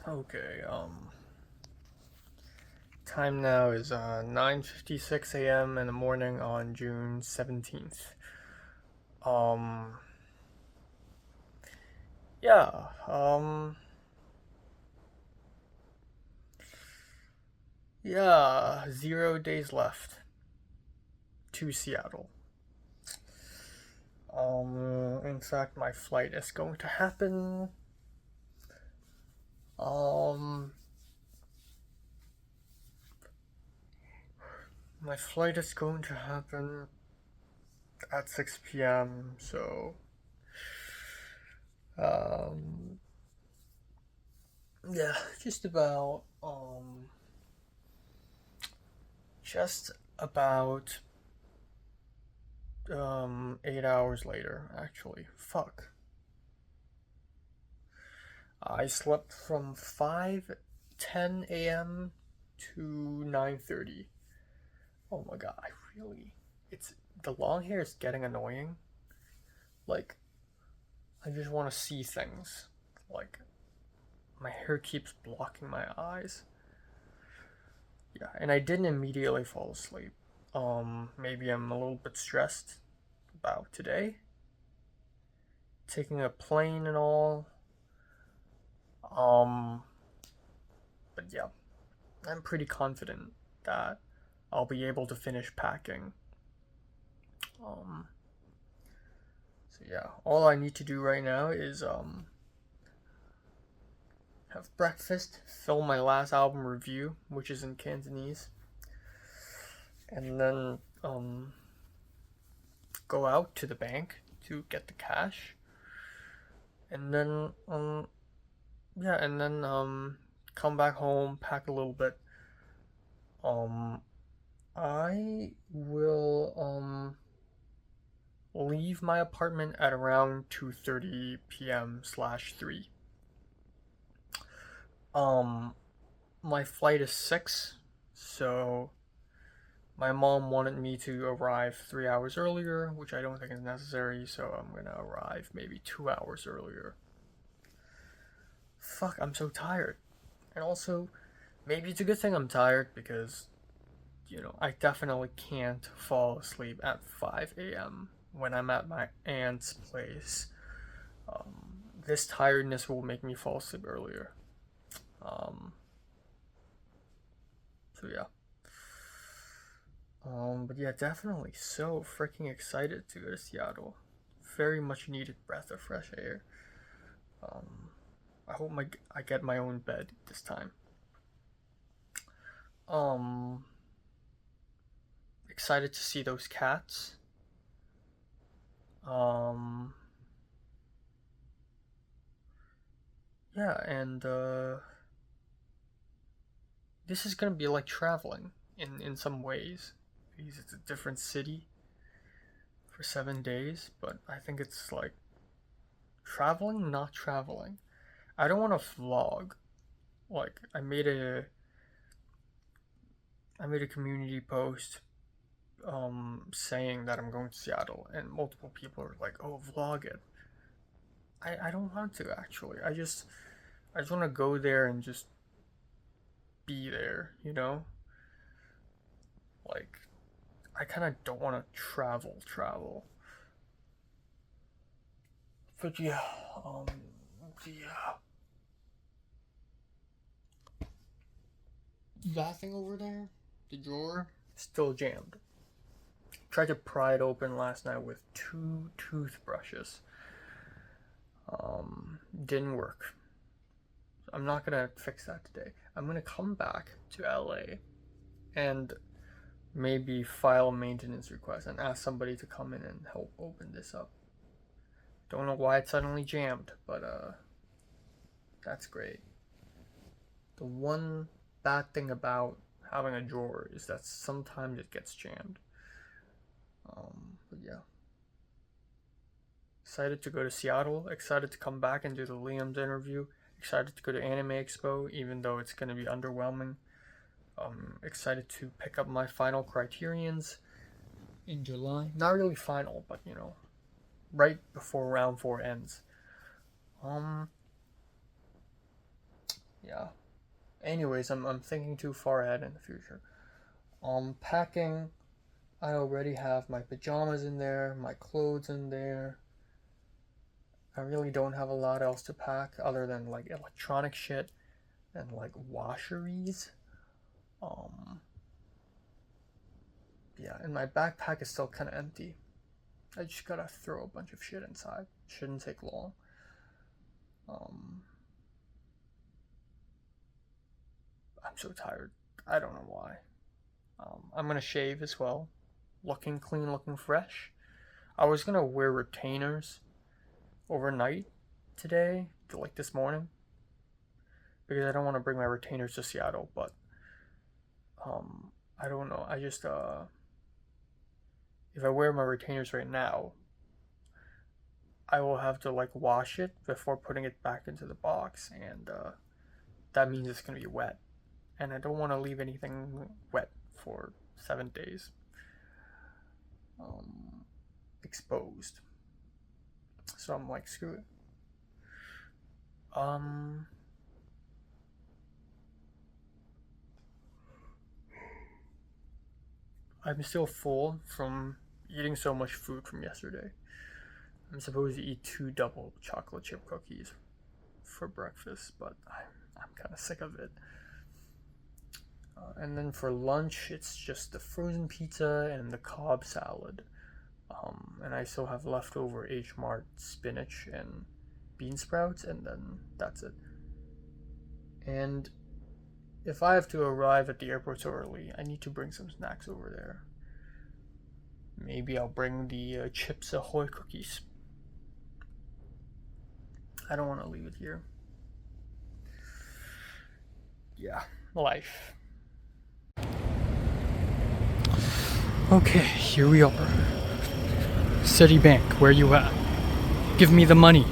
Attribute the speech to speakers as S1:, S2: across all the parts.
S1: Okay, time now is 9:56 a.m. in the morning on June 17th. Um, yeah, 0 days left to Seattle. In fact, my flight is going to happen. Um, my flight is going to happen at 6 p.m., so, um, yeah, just about 8 hours later, actually. Fuck. I slept from 5:10 a.m. to 9:30. Oh my god, I really it's the long hair is getting annoying. Like I just want to see things. Like my hair keeps blocking my eyes. Yeah, and I didn't immediately fall asleep. Maybe I'm a little bit stressed about today. Taking a plane and all. Um, but yeah, I'm pretty confident that I'll be able to finish packing. Um, so yeah, all I need to do right now is have breakfast, film my last album review, which is in Cantonese, and then go out to the bank to get the cash, and then come back home, pack a little bit. Um, I will leave my apartment at around 2:30 p.m. slash 3. Um, my flight is 6, so my mom wanted me to arrive 3 hours earlier, which I don't think is necessary, so I'm gonna arrive maybe 2 hours earlier. Fuck, I'm so tired. And also, maybe it's a good thing I'm tired because, I definitely can't fall asleep at 5 a.m. when I'm at my aunt's place. This tiredness will make me fall asleep earlier. Um, so yeah. But yeah, definitely so freaking excited to go to Seattle. Very much needed breath of fresh air. Um, I hope I get my own bed this time. Um, Excited to see those cats. Um, yeah, and this is gonna be like traveling in some ways because it's a different city for 7 days. But I think it's like traveling, not traveling. I don't want to vlog. Like I made a community post saying that I'm going to Seattle, and multiple people are like, "Oh, vlog it." I don't want to actually. I just want to go there and just be there. Like I kind of don't want to travel. But yeah, um, yeah. That thing over there, the drawer, still jammed. Tried to pry it open last night with 2 toothbrushes. Didn't work. I'm not gonna fix that today. I'm gonna come back to LA and maybe file a maintenance request and ask somebody to come in and help open this up. Don't know why it suddenly jammed, but that's great. The one bad thing about having a drawer is that sometimes it gets jammed. But yeah, excited to go to Seattle. Excited to come back and do the Liam's interview. Excited to go to Anime Expo, even though it's gonna be underwhelming. Excited to pick up my final criterions in July. Not really final, but right before round 4 ends. Um, yeah. Anyways, I'm thinking too far ahead in the future. Packing. I already have my pajamas in there, my clothes in there. I really don't have a lot else to pack other than like electronic shit and like washeries. Um, yeah, and my backpack is still kind of empty. I just gotta throw a bunch of shit inside. Shouldn't take long. Um, I'm so tired. I don't know why. I'm gonna shave as well. Looking clean, looking fresh. I was gonna wear retainers overnight today, like this morning, because I don't want to bring my retainers to Seattle, but I don't know. I just if I wear my retainers right now, I will have to like wash it before putting it back into the box, and that means it's gonna be wet, and I don't want to leave anything wet for 7 days, exposed. So I'm like, screw it. I'm still full from eating so much food from yesterday. I'm supposed to eat 2 double chocolate chip cookies for breakfast, but I'm kind of sick of it. And then for lunch, it's just the frozen pizza and the Cobb salad. And I still have leftover H Mart spinach and bean sprouts, and then that's it. And if I have to arrive at the airport so early, I need to bring some snacks over there. Maybe I'll bring the Chips Ahoy cookies. I don't want to leave it here. Yeah, life. Okay, here we are. Citibank, where you at? Give me the money.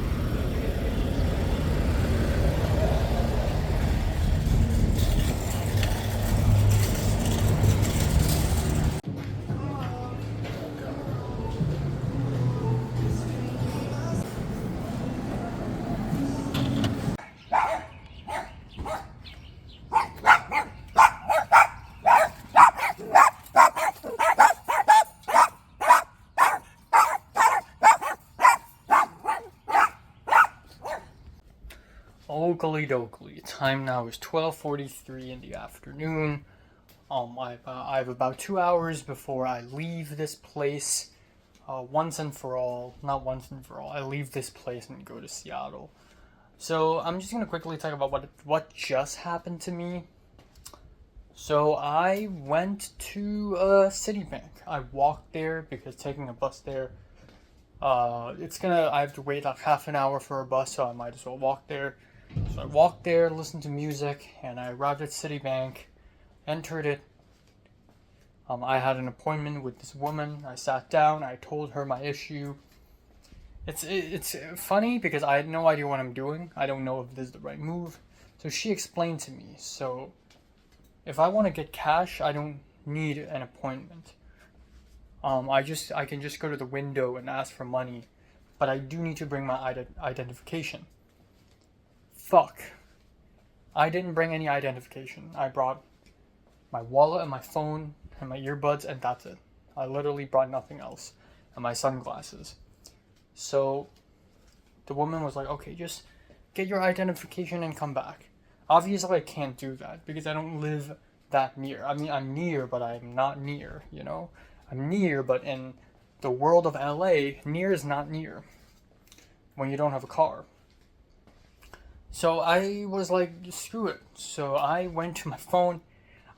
S1: Oakley dokley. Time now is 12:43 in the afternoon. I have about 2 hours before I leave this place. Once and for all, not once and for all. I leave this place and go to Seattle. So I'm just gonna quickly talk about what just happened to me. So I went to Citibank. I walked there because taking a bus there, I have to wait like half an hour for a bus, so I might as well walk there. So I walked there, listened to music, and I arrived at Citibank, entered it. I had an appointment with this woman. I sat down, I told her my issue. It's funny because I had no idea what I'm doing. I don't know if this is the right move. So she explained to me. So if I want to get cash, I don't need an appointment. I can just go to the window and ask for money, but I do need to bring my identification. Fuck. I didn't bring any identification. I brought my wallet and my phone and my earbuds, and that's it. I literally brought nothing else. And my sunglasses. So the woman was like, okay, just get your identification and come back. Obviously, I can't do that because I don't live that near. I mean, I'm near, but I'm not near, you know? I'm near, but in the world of LA, near is not near when you don't have a car. So I was like, screw it. So I went to my phone.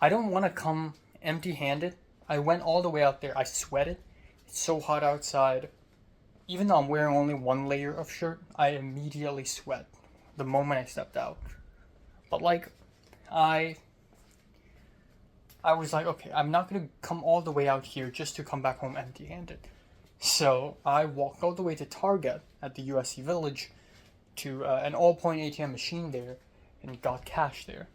S1: I don't want to come empty-handed. I went all the way out there. I sweated. It's so hot outside. Even though I'm wearing only one layer of shirt, I immediately sweat the moment I stepped out. But like, I was like, okay, I'm not going to come all the way out here just to come back home empty-handed. So I walked all the way to Target at the USC Village to an all-point ATM machine there and got cash there.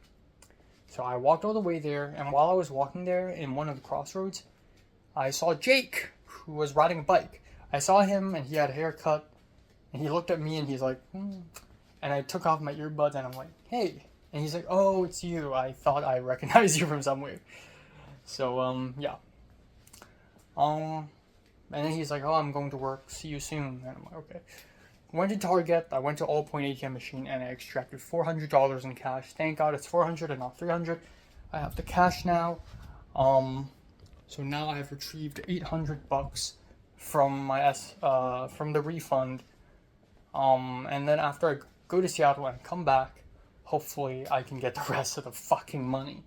S1: So I walked all the way there, and while I was walking there in one of the crossroads, I saw Jake, who was riding a bike. I saw him, and he had a haircut, and he looked at me, and he's like, And I took off my earbuds, and I'm like, hey, And he's like, "Oh, it's you. I thought I recognized you from somewhere." So yeah. And then he's like, "Oh, I'm going to work. See you soon." And I'm like, "Okay." Went to Target. I went to Allpoint ATM machine and I extracted $400 in cash. Thank God it's 400 and not 300. I have the cash now. So now I have retrieved $800 from from the refund. And then after I go to Seattle and come back, hopefully I can get the rest of the fucking money.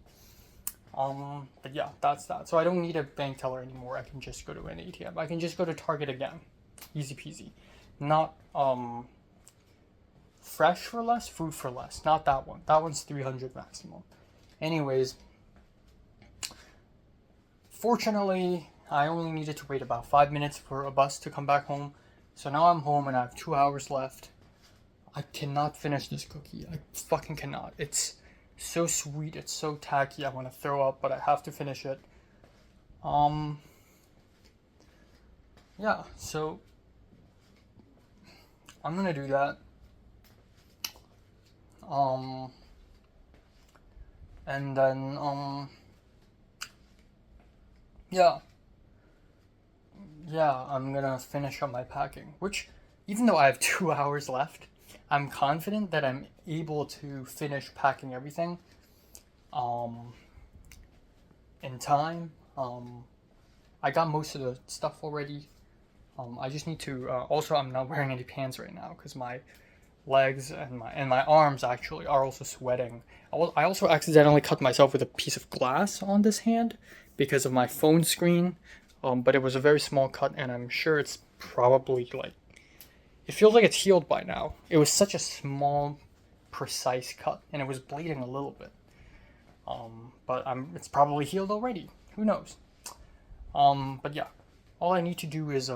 S1: But yeah, that's that. So I don't need a bank teller anymore. I can just go to an ATM. I can just go to Target again. Easy peasy. Not fresh for less, food for less. Not that one. That one's 300 maximum. Anyways, fortunately, I only needed to wait about 5 minutes for a bus to come back home. So now I'm home and I have 2 hours left. I cannot finish this cookie. I fucking cannot. It's so sweet. It's so tacky. I want to throw up, but I have to finish it. Yeah, so I'm gonna do that. And then, yeah. Yeah, I'm gonna finish up my packing, which, even though I have 2 hours left, I'm confident that I'm able to finish packing everything, in time. I got most of the stuff already. I just need to, also I'm not wearing any pants right now, because my legs and my arms actually are also sweating. I also accidentally cut myself with a piece of glass on this hand because of my phone screen. But it was a very small cut, and I'm sure it's probably like, it feels like it's healed by now. It was such a small, precise cut, and it was bleeding a little bit. But it's probably healed already. Who knows? But yeah, all I need to do is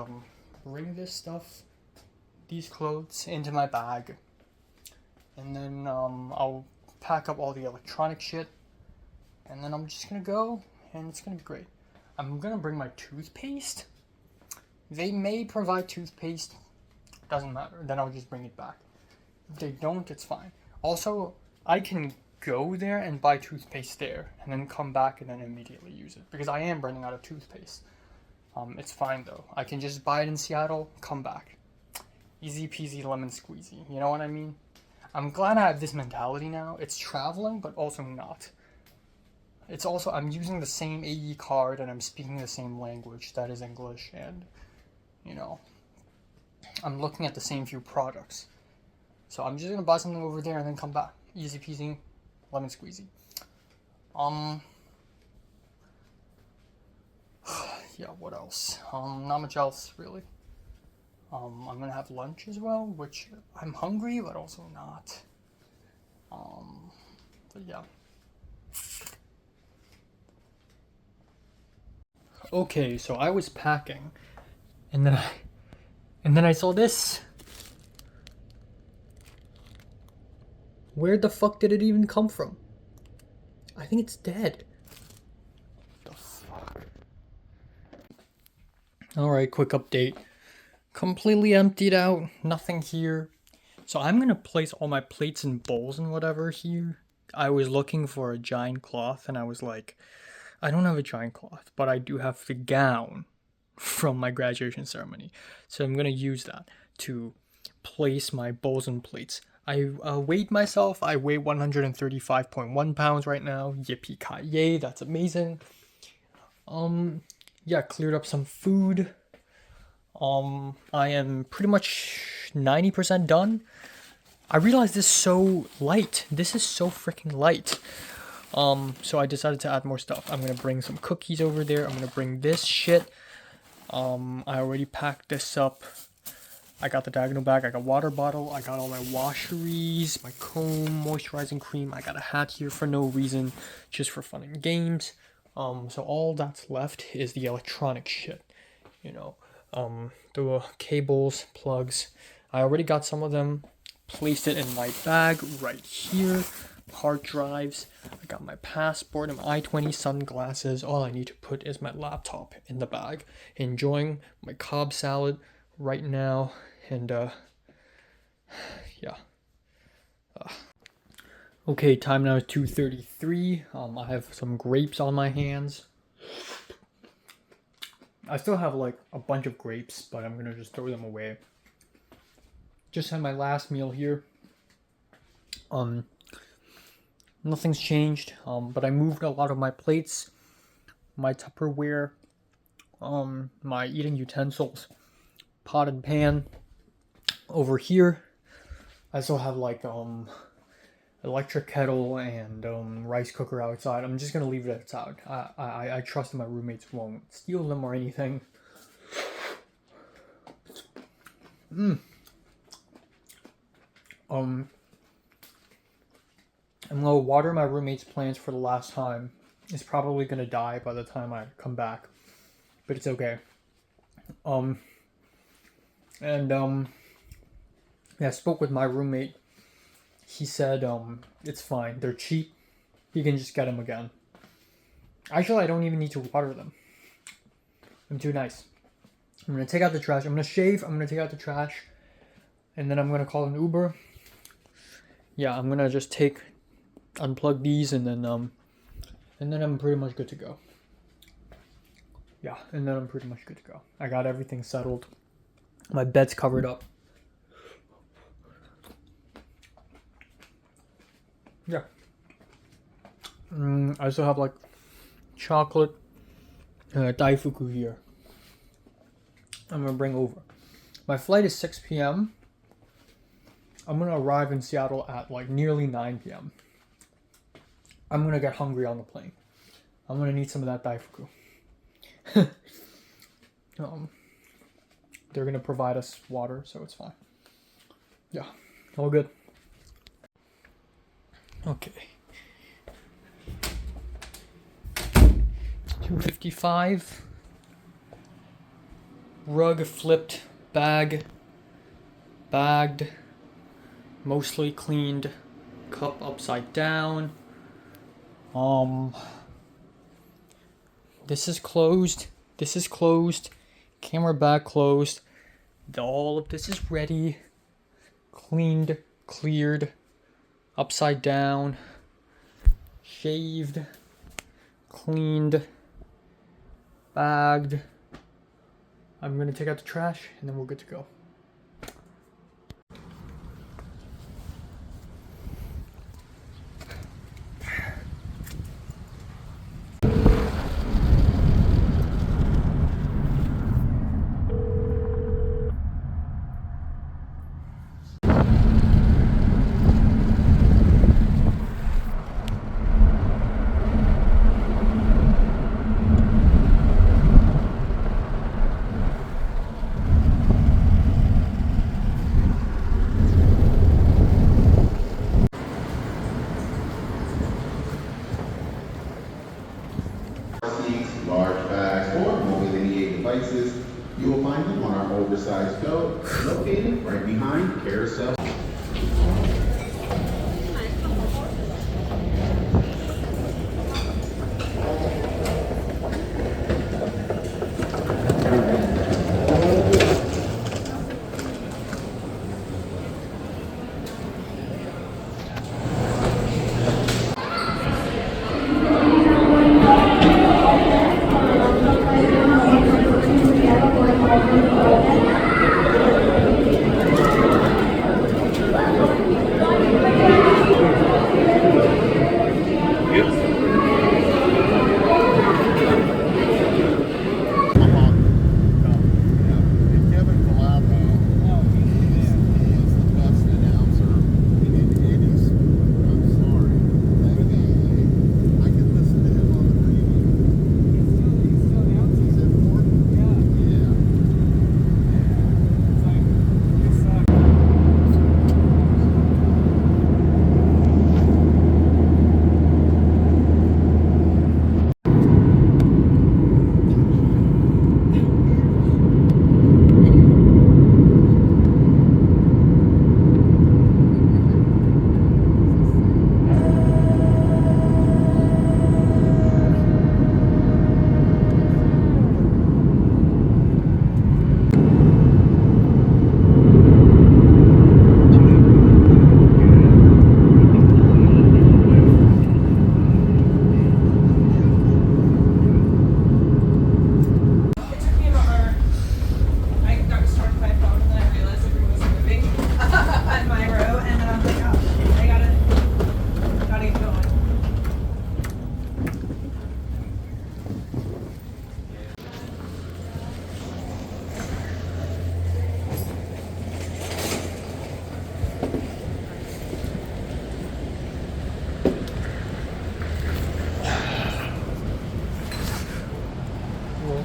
S1: bring this stuff, these clothes, into my bag, and then I'll pack up all the electronic shit, and then I'm just gonna go, and it's gonna be great. I'm gonna bring my toothpaste. They may provide toothpaste. Doesn't matter. Then I'll just bring it back. If they don't, it's fine. Also, I can go there and buy toothpaste there, and then come back and then immediately use it, because I am running out of toothpaste. It's fine though. I can just buy it in Seattle, come back. Easy peasy lemon squeezy. You know what I mean? I'm glad I have this mentality now. It's traveling, but also not. It's also, I'm using the same AE card and I'm speaking the same language, that is English, and, you know, I'm looking at the same few products. So I'm just gonna buy something over there and then come back. Easy peasy, lemon squeezy. Yeah, what else? Not much else, really. I'm gonna have lunch as well, which I'm hungry, but also not. But yeah. Okay, so I was packing, and then I saw this. Where the fuck did it even come from? I think it's dead. What the fuck? Alright, quick update. Completely emptied out, nothing here. So I'm gonna place all my plates and bowls and whatever here. I was looking for a giant cloth and I was like, I don't have a giant cloth, but I do have the gown from my graduation ceremony. So I'm gonna use that to place my bowls and plates. I weighed myself. I weigh 135.1 pounds right now. Yippee-ki-yay, that's amazing. Yeah, cleared up some food. I am pretty much 90% done. I realized this is so light. This is so freaking light. So I decided to add more stuff. I'm gonna bring some cookies over there. I'm gonna bring this shit. I already packed this up. I got the diagonal bag. I got water bottle. I got all my washeries, my comb, moisturizing cream. I got a hat here for no reason, just for fun and games. So all that's left is the electronic shit. You know, the cables, plugs. I already got some of them. Placed it in my bag right here. Hard drives. I got my passport and my I-20 sunglasses. All I need to put is my laptop in the bag. Enjoying my Cobb salad right now. And, yeah. Okay, time now is 2:33. I have some grapes on my hands. I still have like a bunch of grapes, but I'm gonna just throw them away. Just had my last meal here. Nothing's changed. But I moved a lot of my plates, my Tupperware, my eating utensils, pot and pan over here. I still have like electric kettle and rice cooker outside. I'm just gonna leave it outside. I trust my roommates won't steal them or anything. I'm gonna water my roommate's plants for the last time. It's probably gonna die by the time I come back, but it's okay. Yeah, I spoke with my roommate. He said it's fine. They're cheap. You can just get them again. Actually, I don't even need to water them. I'm too nice. I'm gonna take out the trash. I'm gonna shave. I'm gonna take out the trash, and then I'm gonna call an Uber. Yeah, I'm gonna just unplug these, and then I'm pretty much good to go. Yeah, and then I'm pretty much good to go. I got everything settled. My bed's covered up. Yeah. I also have like chocolate daifuku here. I'm gonna bring over. My flight is 6 p.m. I'm gonna arrive in Seattle at like nearly 9 p.m. I'm gonna get hungry on the plane. I'm gonna need some of that daifuku. They're gonna provide us water, so it's fine. Yeah, all good. Okay. 2:55. Rug flipped, bagged, mostly cleaned, cup upside down. This is closed. Camera bag closed. All of this is ready. Cleaned, cleared, upside down, shaved, cleaned, bagged. I'm gonna take out the trash and then we're good to go.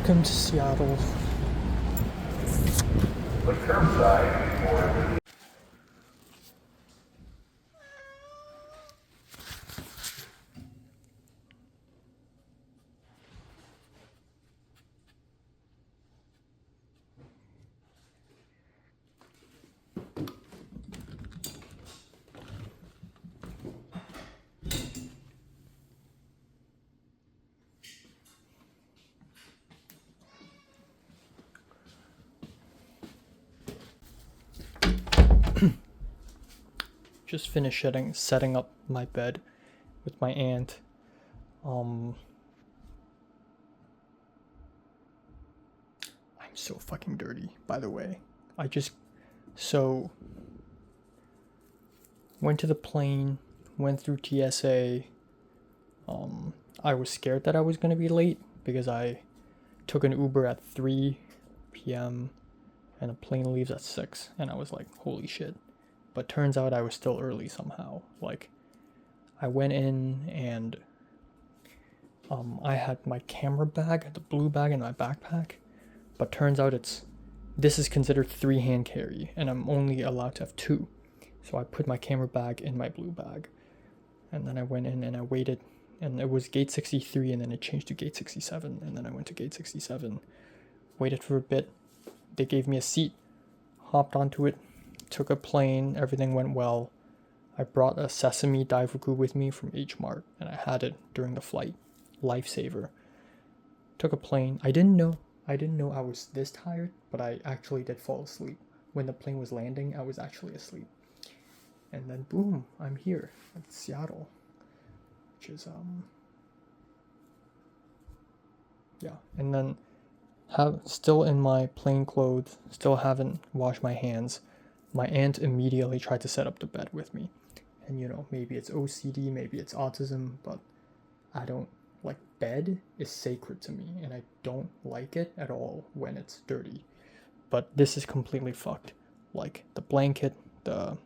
S1: Welcome to Seattle. Just finished setting up my bed with my aunt. I'm so fucking dirty, by the way. So went to the plane, went through TSA. I was scared that I was gonna be late because I took an Uber at 3 p.m. and the plane leaves at 6, and I was like, holy shit. But turns out I was still early somehow. Like, I went in and I had my camera bag, the blue bag, in my backpack. But turns out this is considered 3 hand carry, and I'm only allowed to have 2. So I put my camera bag in my blue bag. And then I went in and I waited, and it was gate 63, and then it changed to gate 67, and then I went to gate 67, waited for a bit. They gave me a seat, hopped onto it, took a plane, everything went well. I brought a sesame daifuku with me from H Mart, and I had it during the flight. Lifesaver. Took a plane. I didn't know I was this tired, but I actually did fall asleep. When the plane was landing, I was actually asleep. And then boom, I'm here at Seattle. Which is yeah. And then still in my plain clothes, still haven't washed my hands. My aunt immediately tried to set up the bed with me. And maybe it's OCD, maybe it's autism, but I don't like, bed is sacred to me, and I don't like it at all when it's dirty. But this is completely fucked. Like, the blanket, the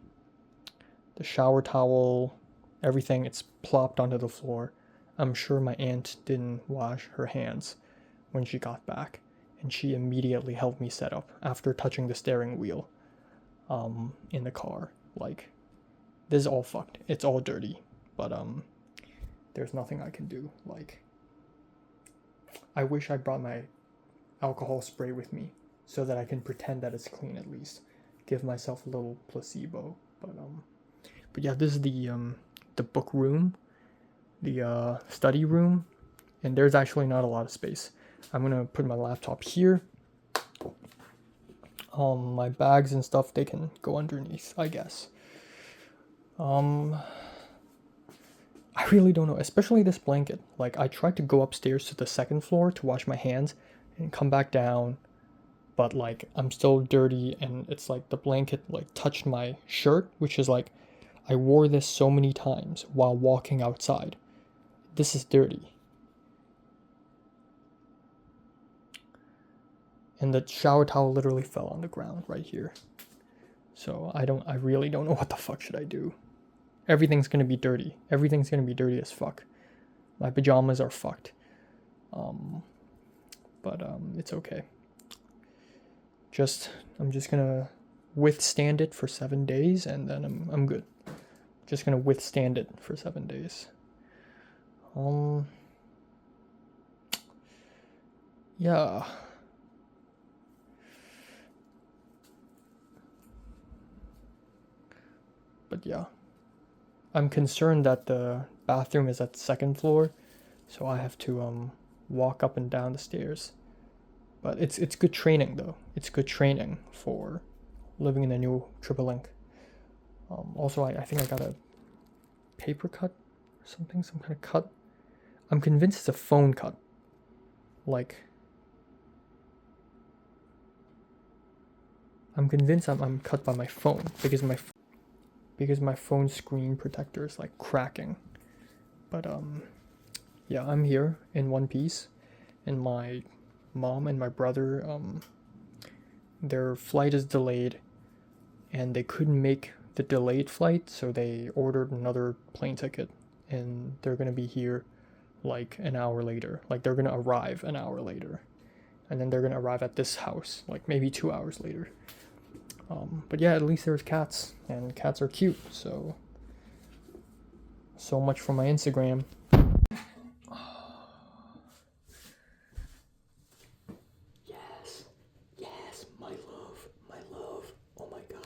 S1: shower towel, everything, it's plopped onto the floor. I'm sure my aunt didn't wash her hands when she got back, and she immediately helped me set up after touching the steering wheel in the car. Like, this is all fucked. It's all dirty, but there's nothing I can do. Like, I wish I brought my alcohol spray with me so that I can pretend that it's clean, at least give myself a little placebo. But yeah, this is the book room, the study room, and there's actually not a lot of space. I'm gonna put my laptop here. My bags and stuff, they can go underneath, I guess. I really don't know, especially this blanket. Like, I tried to go upstairs to the second floor to wash my hands and come back down, but like, I'm still dirty, and it's like the blanket like touched my shirt, which is like, I wore this so many times while walking outside. This is dirty. And the shower towel literally fell on the ground right here. So I really don't know what the fuck should I do. Everything's gonna be dirty. Everything's gonna be dirty as fuck. My pajamas are fucked. But it's okay. I'm just gonna withstand it for 7 days, and then I'm good. Just gonna withstand it for 7 days. Yeah. But yeah, I'm concerned that the bathroom is at the second floor, so I have to walk up and down the stairs. But it's good training though. It's good training for living in the new Triple Link. Also, I think I got a paper cut or something, some kind of cut. I'm convinced it's a phone cut. Like, I'm convinced I'm cut by my phone because my phone screen protector is like cracking. But yeah, I'm here in one piece, and my mom and my brother, their flight is delayed, and they couldn't make the delayed flight, so they ordered another plane ticket, and they're gonna be here like an hour later. Like, they're gonna arrive an hour later, and then they're gonna arrive at this house like maybe 2 hours later. But yeah, at least there's cats, and cats are cute, so much for my Instagram. Yes, yes, my love, oh my god.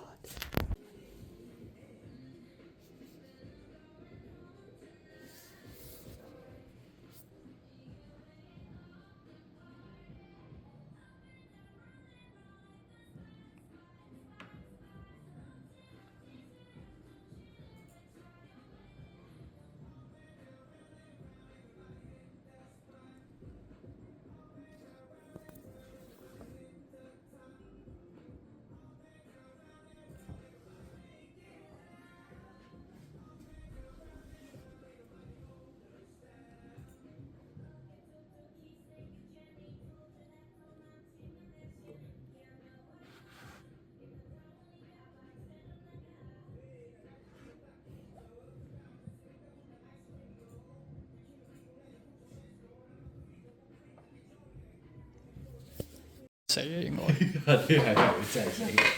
S1: 死嘅應該。
S2: 係真係死。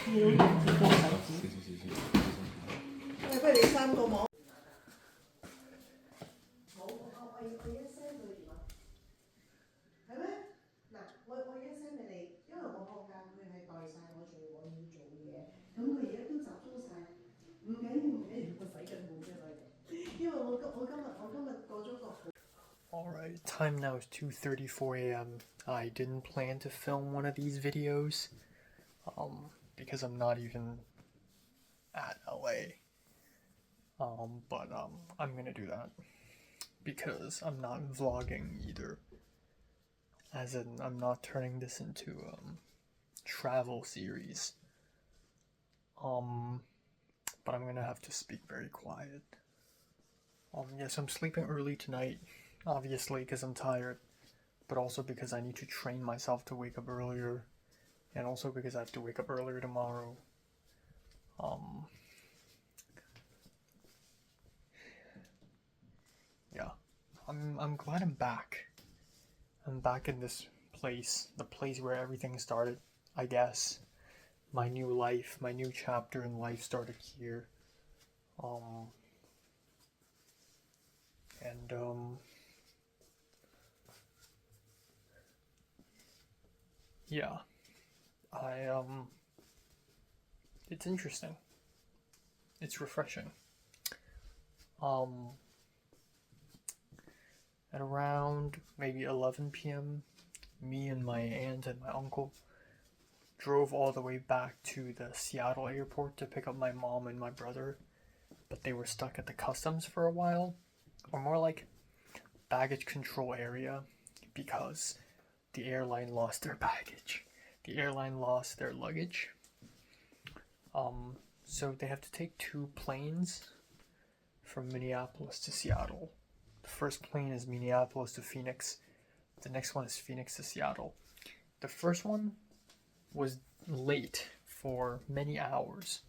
S3: 不如你3個網。冇，我而家 send 佢點啊？係咩？嗱，我而家 send 俾你，因為我個假佢係代晒我做我要做嘅嘢，咁佢而家都集中晒。唔緊要，我洗緊冇啫，因為我今日過咗個。
S1: Alright, time now is 2:34 a.m. I didn't plan to film one of these videos, because I'm not even at LA. But I'm gonna do that because I'm not vlogging either. As in, I'm not turning this into a travel series. But I'm gonna have to speak very quiet. Yes, I'm sleeping early tonight. Obviously, because I'm tired, but also because I need to train myself to wake up earlier, and also because I have to wake up earlier tomorrow. Yeah, I'm glad I'm back. I'm back in this place, the place where everything started, I guess. My new life, my new chapter in life started here. Yeah, it's interesting. It's refreshing. At around maybe 11 p.m., me and my aunt and my uncle drove all the way back to the Seattle airport to pick up my mom and my brother, but they were stuck at the customs for a while, or more like baggage control area, because the airline lost their baggage. The airline lost their luggage. So they have to take 2 planes from Minneapolis to Seattle. The first plane is Minneapolis to Phoenix. The next one is Phoenix to Seattle. The first one was late for many hours,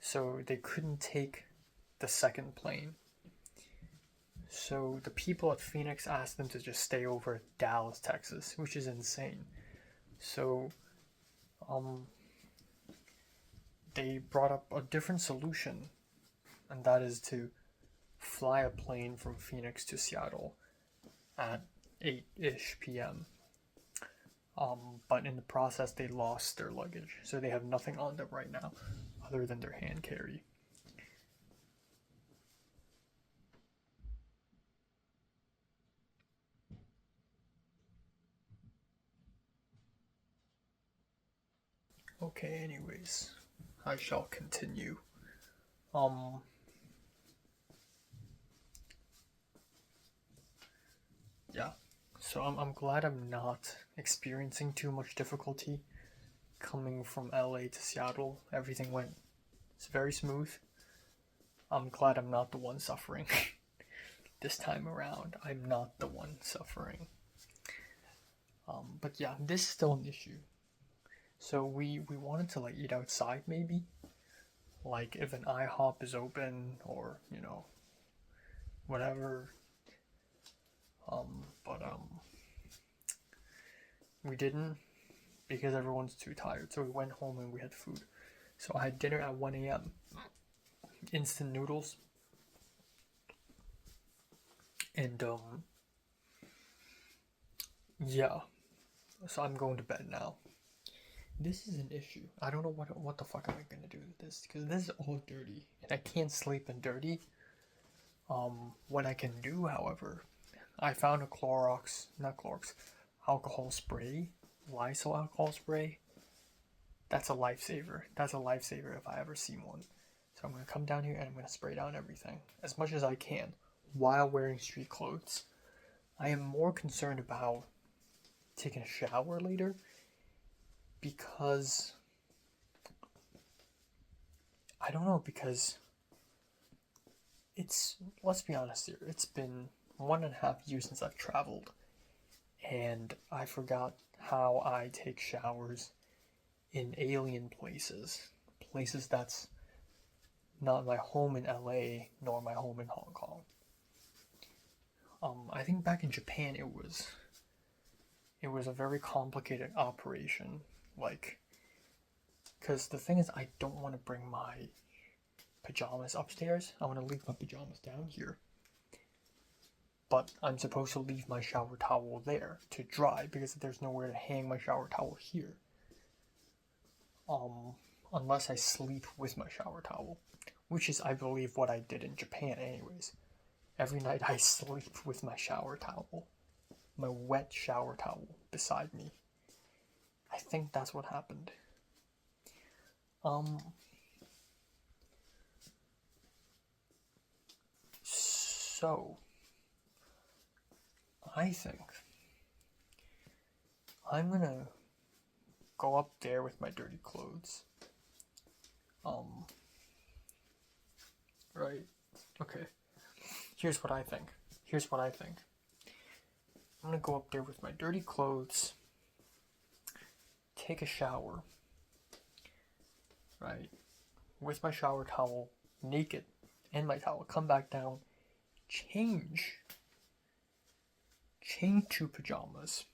S1: so they couldn't take the second plane. So the people at Phoenix asked them to just stay over at Dallas, Texas, which is insane. So they brought up a different solution, and that is to fly a plane from Phoenix to Seattle at 8-ish p.m. But in the process, they lost their luggage, so they have nothing on them right now other than their hand carry. Okay, anyways, I shall continue. Yeah, so I'm glad I'm not experiencing too much difficulty coming from LA to Seattle. Everything it's very smooth. I'm glad I'm not the one suffering. This time around, I'm not the one suffering. But yeah, this is still an issue. So we wanted to eat outside maybe, like if an IHOP is open, or whatever. But we didn't because everyone's too tired. So we went home and we had food. So I had dinner at 1 a.m. Instant noodles. And yeah. So I'm going to bed now. This is an issue. I don't know what the fuck am I gonna do with this, because this is all dirty and I can't sleep in dirty. What I can do, however, I found a alcohol spray, Lysol alcohol spray. That's a lifesaver. That's a lifesaver if I ever see one. So I'm gonna come down here and I'm gonna spray down everything as much as I can while wearing street clothes. I am more concerned about taking a shower later because I don't know, because let's be honest here, it's been 1.5 years since I've traveled, and I forgot how I take showers in alien places that's not my home in LA nor my home in Hong Kong. I think back in Japan it was a very complicated operation, like, because the thing is, I don't want to bring my pajamas upstairs. I want to leave my pajamas down here. But I'm supposed to leave my shower towel there to dry because there's nowhere to hang my shower towel here. Unless I sleep with my shower towel, which is, I believe, what I did in Japan anyways. Every night I sleep with my shower towel, my wet shower towel beside me. I think that's what happened. So, I think I'm gonna go up there with my dirty clothes. Right. Okay. Here's what I think. I'm gonna go up there with my dirty clothes, take a shower, right, with my shower towel, naked, and my towel, come back down, change to pajamas,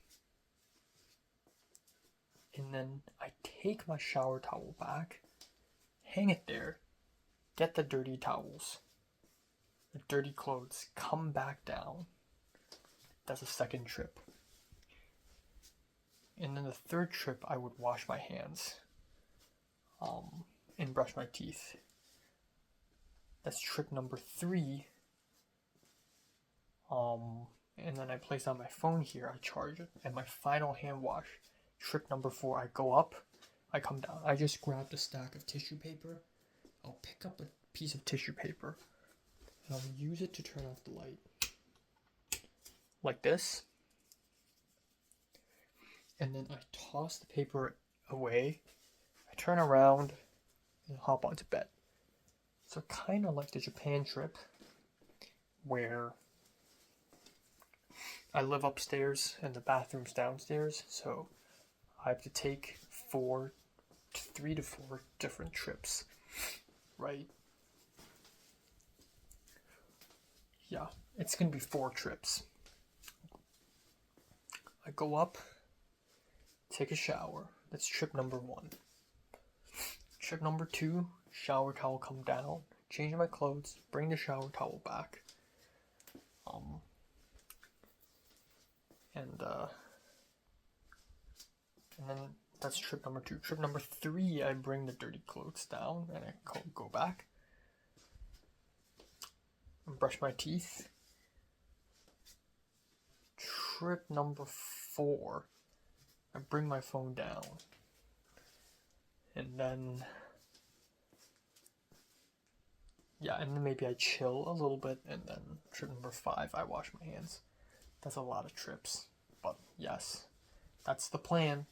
S1: and then I take my shower towel back, hang it there, get the dirty towels, the dirty clothes, come back down. That's a second trip. And then the third trip, I would wash my hands and brush my teeth. That's trip number 3. And then I place down my phone here, I charge it, and my final hand wash. Trip number 4, I go up, I come down. I just grabbed a stack of tissue paper. I'll pick up a piece of tissue paper and I'll use it to turn off the light. Like this. And then I toss the paper away. I turn around and hop onto bed. So kind of like the Japan trip, where I live upstairs and the bathroom's downstairs, so I have to take 3 to 4 different trips, right? Yeah, it's gonna be 4 trips. I go up, take a shower. That's trip number 1. Trip number 2, shower towel come down, change my clothes, bring the shower towel back. And then that's trip number 2. Trip number 3, I bring the dirty clothes down and I go back and brush my teeth. Trip number 4, I bring my phone down, and then maybe I chill a little bit, and then trip number 5, I wash my hands. That's a lot of trips, but yes, that's the plan.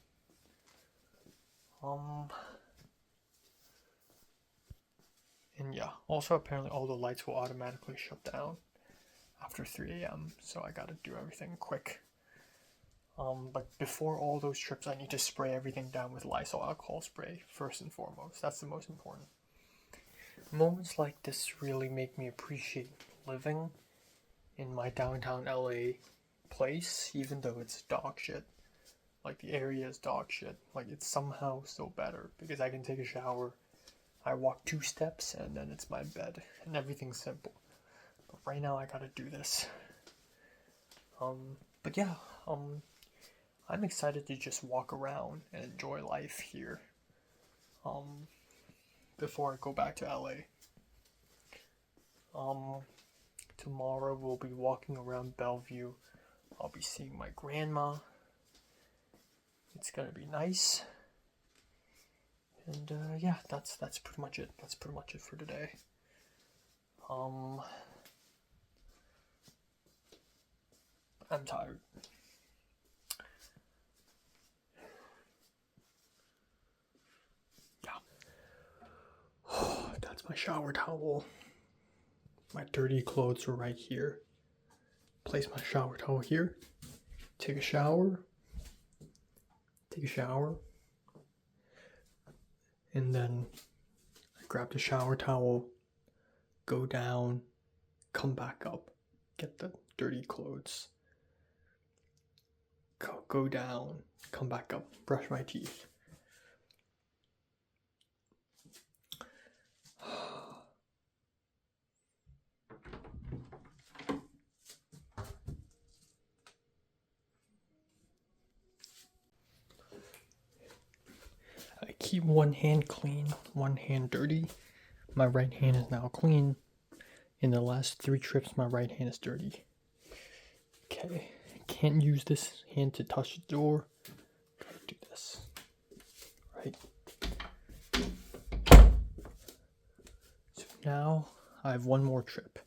S1: And yeah, also apparently all the lights will automatically shut down after 3 a.m. so I gotta do everything quick. But before all those trips, I need to spray everything down with Lysol alcohol spray first and foremost. That's the most important. Moments like this really make me appreciate living in my downtown LA place, even though it's dog shit. Like the area is dog shit. Like it's somehow still better because I can take a shower, I walk 2 steps, and then it's my bed, and everything's simple. But right now I gotta do this. But yeah, I'm excited to just walk around and enjoy life here. Before I go back to LA. Tomorrow we'll be walking around Bellevue. I'll be seeing my grandma. It's gonna be nice. And yeah, that's pretty much it. That's pretty much it for today. I'm tired. Yeah. That's my shower towel. My dirty clothes are right here. Place my shower towel here. Take a shower. And then I grab the shower towel, go down, come back up, get the dirty clothes, go down, come back up, brush my teeth. I keep one hand clean, one hand dirty. My right hand is now clean. In the last 3 trips, my right hand is dirty. Okay, can't use this hand to touch the door. Gotta do this. Right. So now I have one more trip.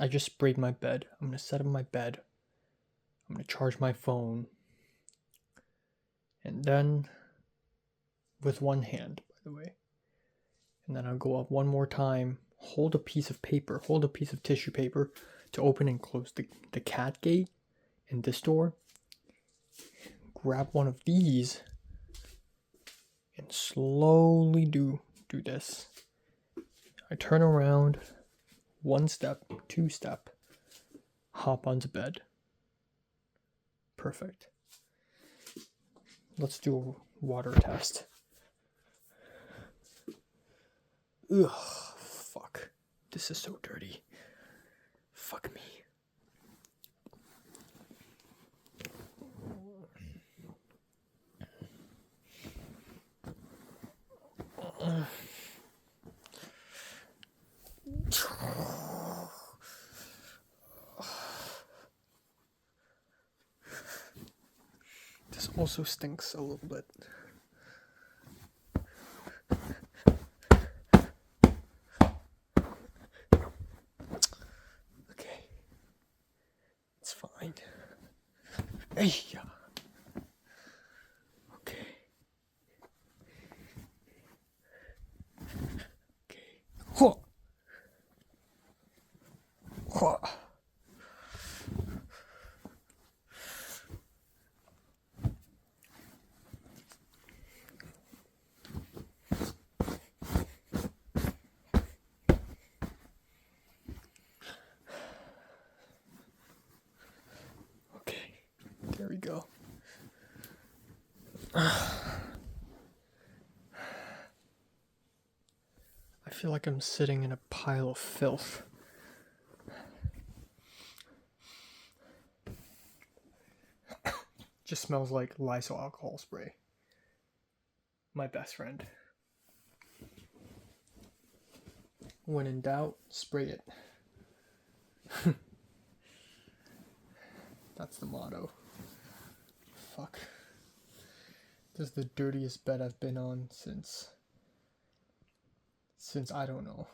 S1: I just sprayed my bed. I'm gonna set up my bed. I'm gonna charge my phone. And then, with one hand, by the way. And then I'll go up one more time, hold a piece of tissue paper to open and close the cat gate in this door. Grab one of these and slowly do this. I turn around, 1 step, 2 step, hop onto bed. Perfect. Let's do a water test. Ugh, fuck. This is so dirty. Fuck me. This also stinks a little bit. Okay. It's fine. Hey, yeah. Okay. Okay. Huh. Huh. There we go. I feel like I'm sitting in a pile of filth. Just smells like Lysol alcohol spray. My best friend. When in doubt, spray it. That's the motto. Fuck. This is the dirtiest bed I've been on since I don't know.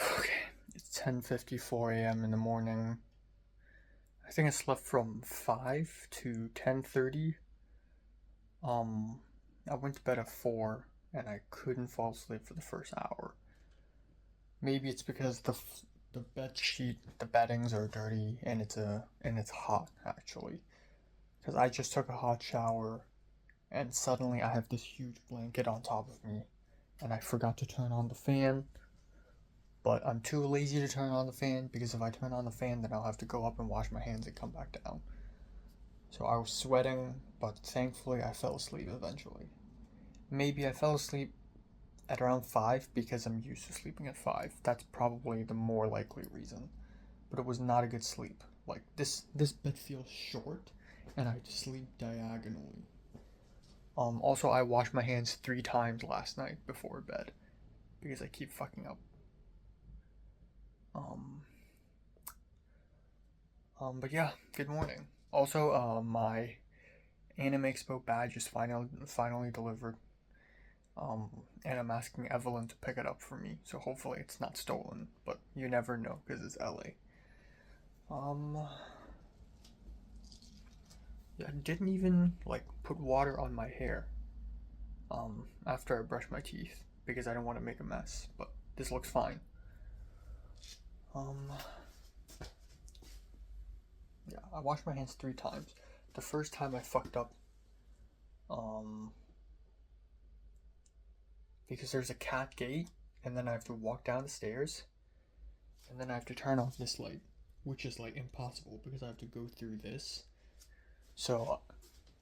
S1: Okay, it's 10:54 a.m. in the morning. I think I slept from 5 to 10:30. I went to bed at 4 and I couldn't fall asleep for the first hour. Maybe it's because the bed sheet, the beddings are dirty and it's hot actually. Because I just took a hot shower and suddenly I have this huge blanket on top of me, and I forgot to turn on the fan. But I'm too lazy to turn on the fan, because if I turn on the fan, then I'll have to go up and wash my hands and come back down. So I was sweating, but thankfully I fell asleep eventually. Maybe I fell asleep at around 5 because I'm used to sleeping at 5. That's probably the more likely reason. But it was not a good sleep. Like, this bed feels short, and I sleep diagonally. Also, I washed my hands 3 times last night before bed, because I keep fucking up. But yeah, good morning. Also, my Anime Expo badge is finally delivered. And I'm asking Evelyn to pick it up for me, so hopefully it's not stolen, but you never know, because it's LA. Yeah, I didn't even, like, put water on my hair, after I brushed my teeth, because I don't want to make a mess, but this looks fine. Yeah, I washed my hands 3 times. The first time I fucked up, because there's a cat gate, and then I have to walk down the stairs, and then I have to turn off this light, which is, like, impossible, because I have to go through this. So,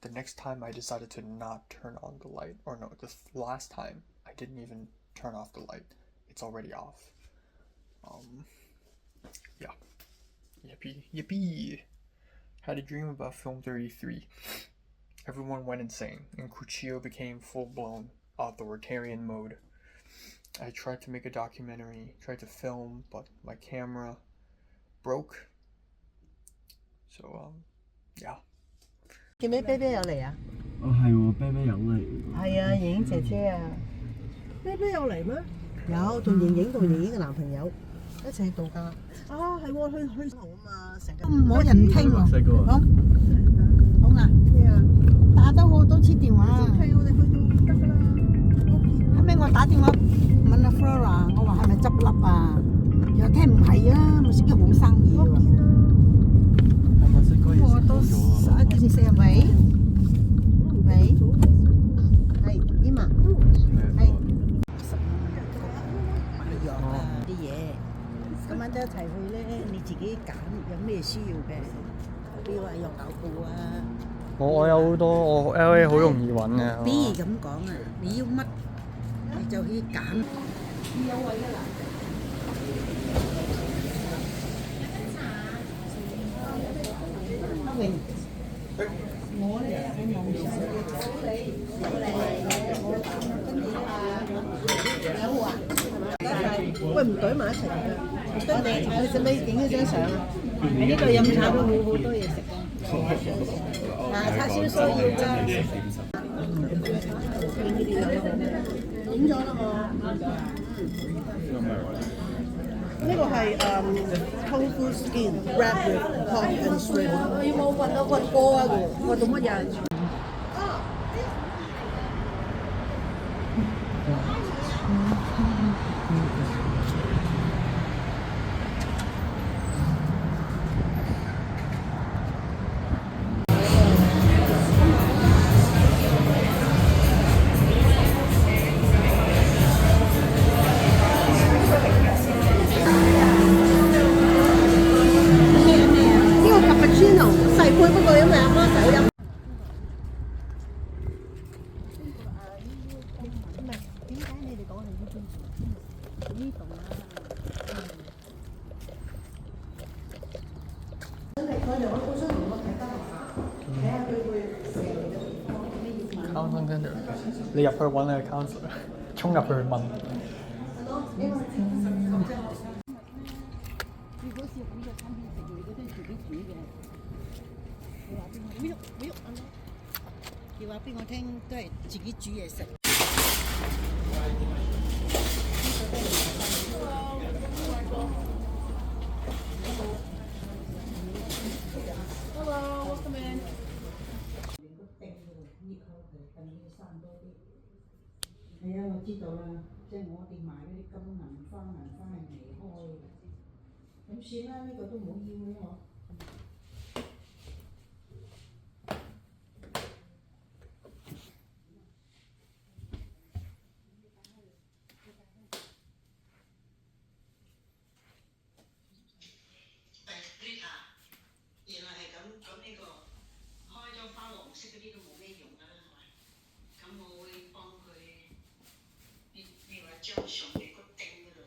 S1: the next time I decided to not turn on the light, or no, the last time I didn't even turn off the light. It's already off. Yeah. Yippee. Had a dream about Film 33. Everyone went insane, and Cuchillo became full-blown authoritarian mode. I tried to make a documentary, tried to film, but my camera broke. So, yeah.
S3: 見唔見啤啤有嚟啊？
S2: 哦係喎，啤啤有嚟。
S3: 係啊，盈盈姐姐啊。啤啤有嚟咩？有，同盈盈嘅男朋友一齊去度假。啊，係喎，去好啊嘛，成日
S4: 冇人聽喎。
S2: 細個
S4: 好，好啊，
S3: 咩啊？
S4: 打咗好多次電話。
S3: 係我哋去到得㗎啦。
S4: 後尾我打電話問阿 Flora， 我話係咪執笠啊？又聽唔係啊，咪識得冇生意喎。
S2: 係咪細個
S4: 我都11:40，喂，係點啊？係買藥啊啲嘢，今晚都一齊去咧，你自己揀有咩需要嘅，比如話藥豆腐啊。
S1: 我有好多，我 LA 好容易揾嘅。
S4: 比如咁講啊，你要乜你就可以揀。阿榮，我咧喺網上有啊，
S3: 喂，唔懟埋一齊㗎。
S4: 我哋佢使唔使影一張相啊？呢度飲茶都好多嘢食㗎，叉燒酥要㗎。影咗啦我。
S3: 呢個係tofu skin wrapped with pork and shrimp。
S4: 我有冇揾到個歌啊？我做乜嘢？
S3: 呢個 cappuccino 細杯，不過因為阿媽仔飲。
S4: 唔係點解你哋講係呢邊？呢度啊。
S3: 真係佢哋我好想同我睇翻學校，睇下佢會成日嘅地方有咩要問。
S1: counselor，你入去揾你嘅 counselor， 衝入去問。
S4: 如果是喺呢個餐廳食，你嗰啲自己煮嘅，你話俾我聽，唔喐啊！你話俾我聽，都係自己煮嘢食。係啊，我知道啦，即係我哋買嗰啲金銀花係未開嘅，咁算啦，呢個都唔好要啦我。
S3: 張上面個頂嗰度。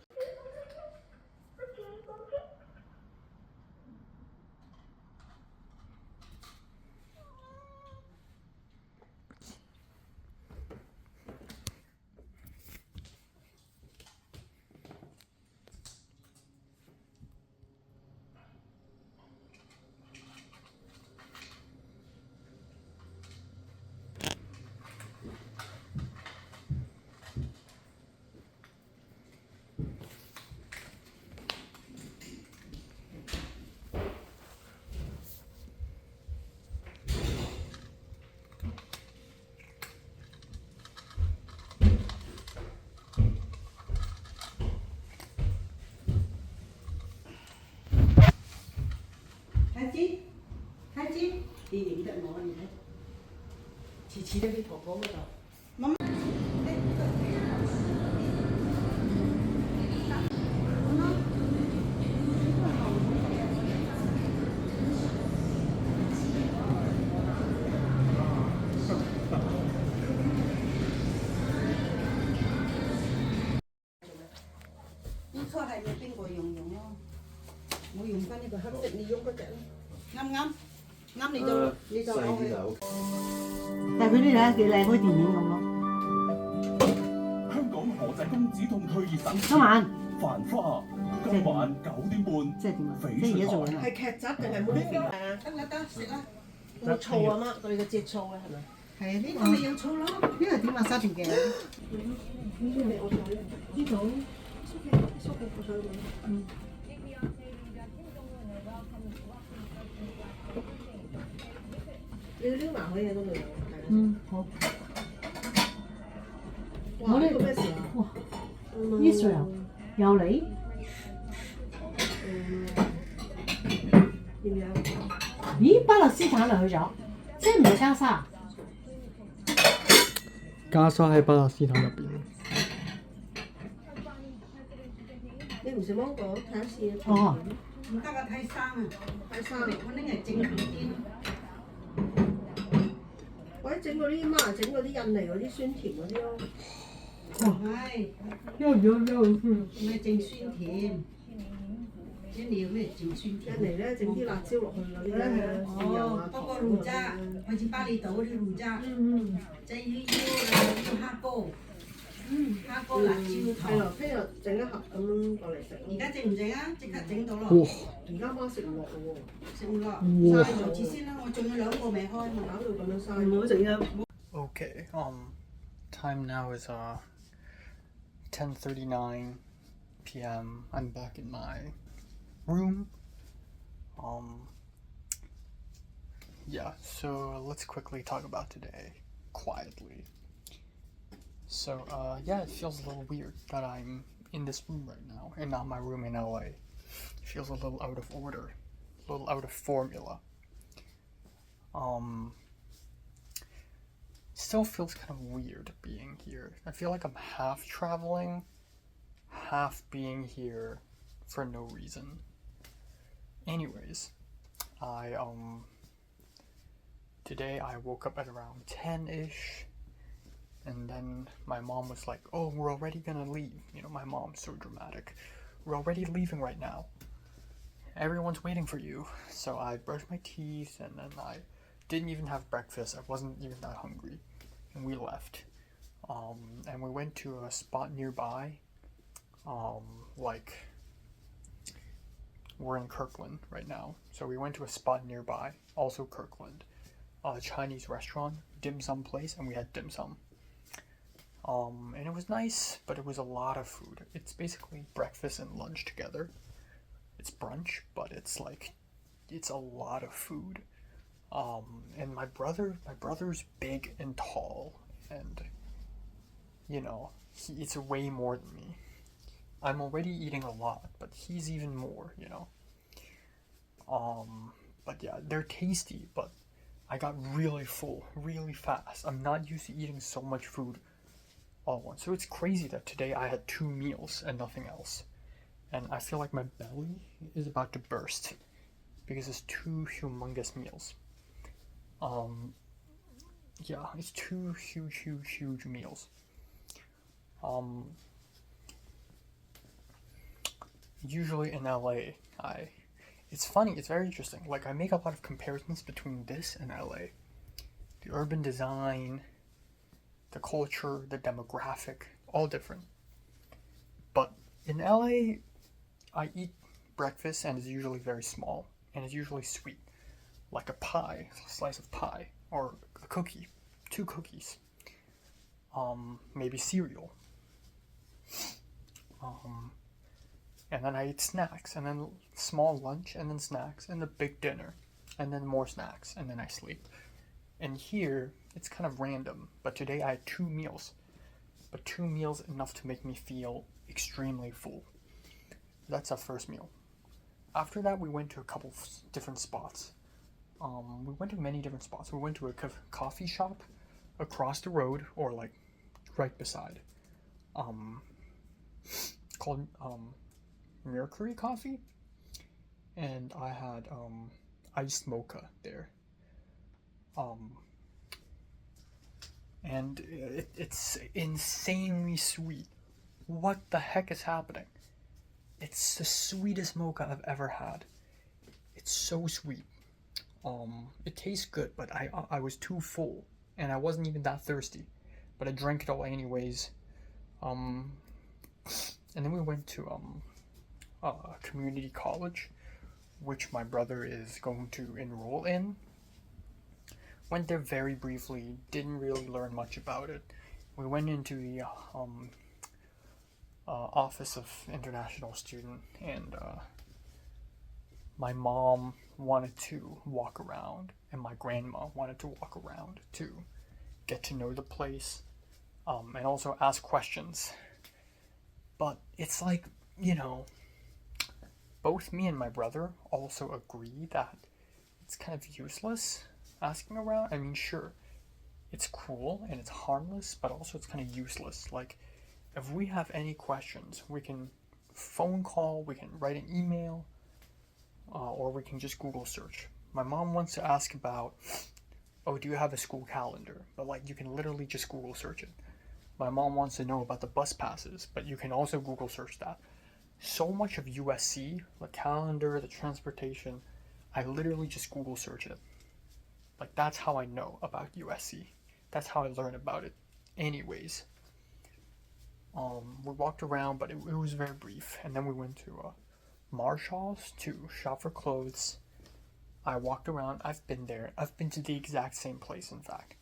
S4: 太子，太子，你認得我你睇，次次都喺婆婆嗰度。媽媽，呢個係咪邊個用咯？我用翻呢個黑色，你用嗰隻咯，啱唔啱？啱你就攞去。但係佢呢睇幾靚，好似電影咁咯。
S5: 香港何濟公止痛退熱神
S4: 今晚
S5: 繁花，今晚9點半，
S4: 即係點啊？
S5: 翡
S4: 即係而家
S5: 翠台
S4: 做緊啊！
S3: 係劇集定係 movie 啊？
S4: 得啦得，食啦。
S3: 冇醋啊嘛，對個節醋嘅係咪？
S4: 係啊，呢個咪有醋咯。呢個點啊？沙條嘅。呢度。
S3: 你要撩埋佢嘅嗰度。
S4: 嗯，好。
S3: 哇！呢個咩事啊？
S4: 哇！Israel 又嚟？
S3: 點樣？
S4: 咦，巴勒斯坦嚟去咗，即係唔係加沙？
S1: 加沙喺巴勒斯坦入邊。
S3: 你唔食芒果睇下先。
S4: 哦，唔得啊，睇生啊，
S3: 睇衫。
S4: 我拎嚟整佢啲。
S3: 或者整嗰啲媽整嗰啲印尼嗰啲酸甜嗰啲咯。
S4: 係，唔係整酸甜。印尼有咩整酸甜？
S3: 印尼咧整啲辣椒落去嗰啲咧，豉油啊、
S4: 嗰個
S3: 糖
S4: 爐渣，好似巴厘島嗰啲爐渣，即係要蝦膏，蝦膏辣椒
S3: 係
S4: 糖。
S3: 咯，聽日整一盒咁樣過嚟食。
S4: 而家整唔整啊？即刻整到咯。
S1: 哇！
S3: 而家媽食唔落咯喎，
S4: 食唔落，
S1: 哇
S4: 嘥咗次先啦。我仲有2個未開嘛。
S3: 搞到咁樣嘥。唔好整啊！
S1: Okay, time now is 10:39 p.m. I'm back in my room. Yeah, so let's quickly talk about today quietly. So, yeah, it feels a little weird that I'm in this room right now and not my room in LA. It feels a little out of order, a little out of formula. Still feels kind of weird being here. I feel like I'm half traveling, half being here for no reason. Anyways, today I woke up at around 10-ish, and then my mom was like, "Oh, we're already gonna leave." You know, my mom's so dramatic. "We're already leaving right now. Everyone's waiting for you." So I brushed my teeth, and then I didn't even have breakfast. I wasn't even that hungry, and we left. And we went to a spot nearby. We're in Kirkland right now, so we went to a spot nearby, also Kirkland, a Chinese restaurant, dim sum place, and we had dim sum. And it was nice, but it was a lot of food. It's basically breakfast and lunch together. It's brunch, but it's a lot of food. And my brother's big and tall, and you know, it's way more than me. I'm already eating a lot, but he's even more, you know. But yeah, they're tasty, but I got really full really fast. I'm not used to eating so much food all at once. So it's crazy that today I had 2 meals and nothing else. And I feel like my belly is about to burst because it's 2 humongous meals. Yeah, it's 2 huge meals. usually in LA, it's funny, it's very interesting. Like, I make a lot of comparisons between this and LA. The urban design, the culture, the demographic, all different. But in LA, I eat breakfast and it's usually very small and it's usually sweet. Like a pie, a slice of pie, or a cookie, 2 cookies. Maybe cereal. And then I eat snacks, and then small lunch, and then snacks, and a big dinner, and then more snacks, and then I sleep. And here, it's kind of random, but today I had 2 meals. But 2 meals enough to make me feel extremely full. That's our first meal. After that, we went to a couple of different spots. We went to many different spots. We went to a coffee shop across the road, or like right beside, called Mercury Coffee, and I had iced mocha there. And it's insanely sweet. What the heck is happening? It's the sweetest mocha I've ever had. It's so sweet. It tastes good, but I was too full, and I wasn't even that thirsty, but I drank it all anyways. And then we went to community college, which my brother is going to enroll in. Went there very briefly, didn't really learn much about it. We went into the Office of International Student, and my mom wanted to walk around, and my grandma wanted to walk around to get to know the place, and also ask questions. But it's like, both me and my brother also agree that it's kind of useless asking around. I mean, sure, it's cool and it's harmless, but also it's kind of useless. Like, if we have any questions, we can phone call, we can write an email, or we can just Google search. My mom wants to ask about, do you have a school calendar? But like, you can literally just Google search it. My mom wants to know about the bus passes, but you can also Google search that. So much of USC, the calendar, the transportation, I literally just Google search it. Like, that's how I know about USC. That's how I learn about it. Anyways, we walked around, but it was very brief. And then we went to Marshall's to shop for clothes. I walked around. I've been there. I've been to the exact same place, in fact.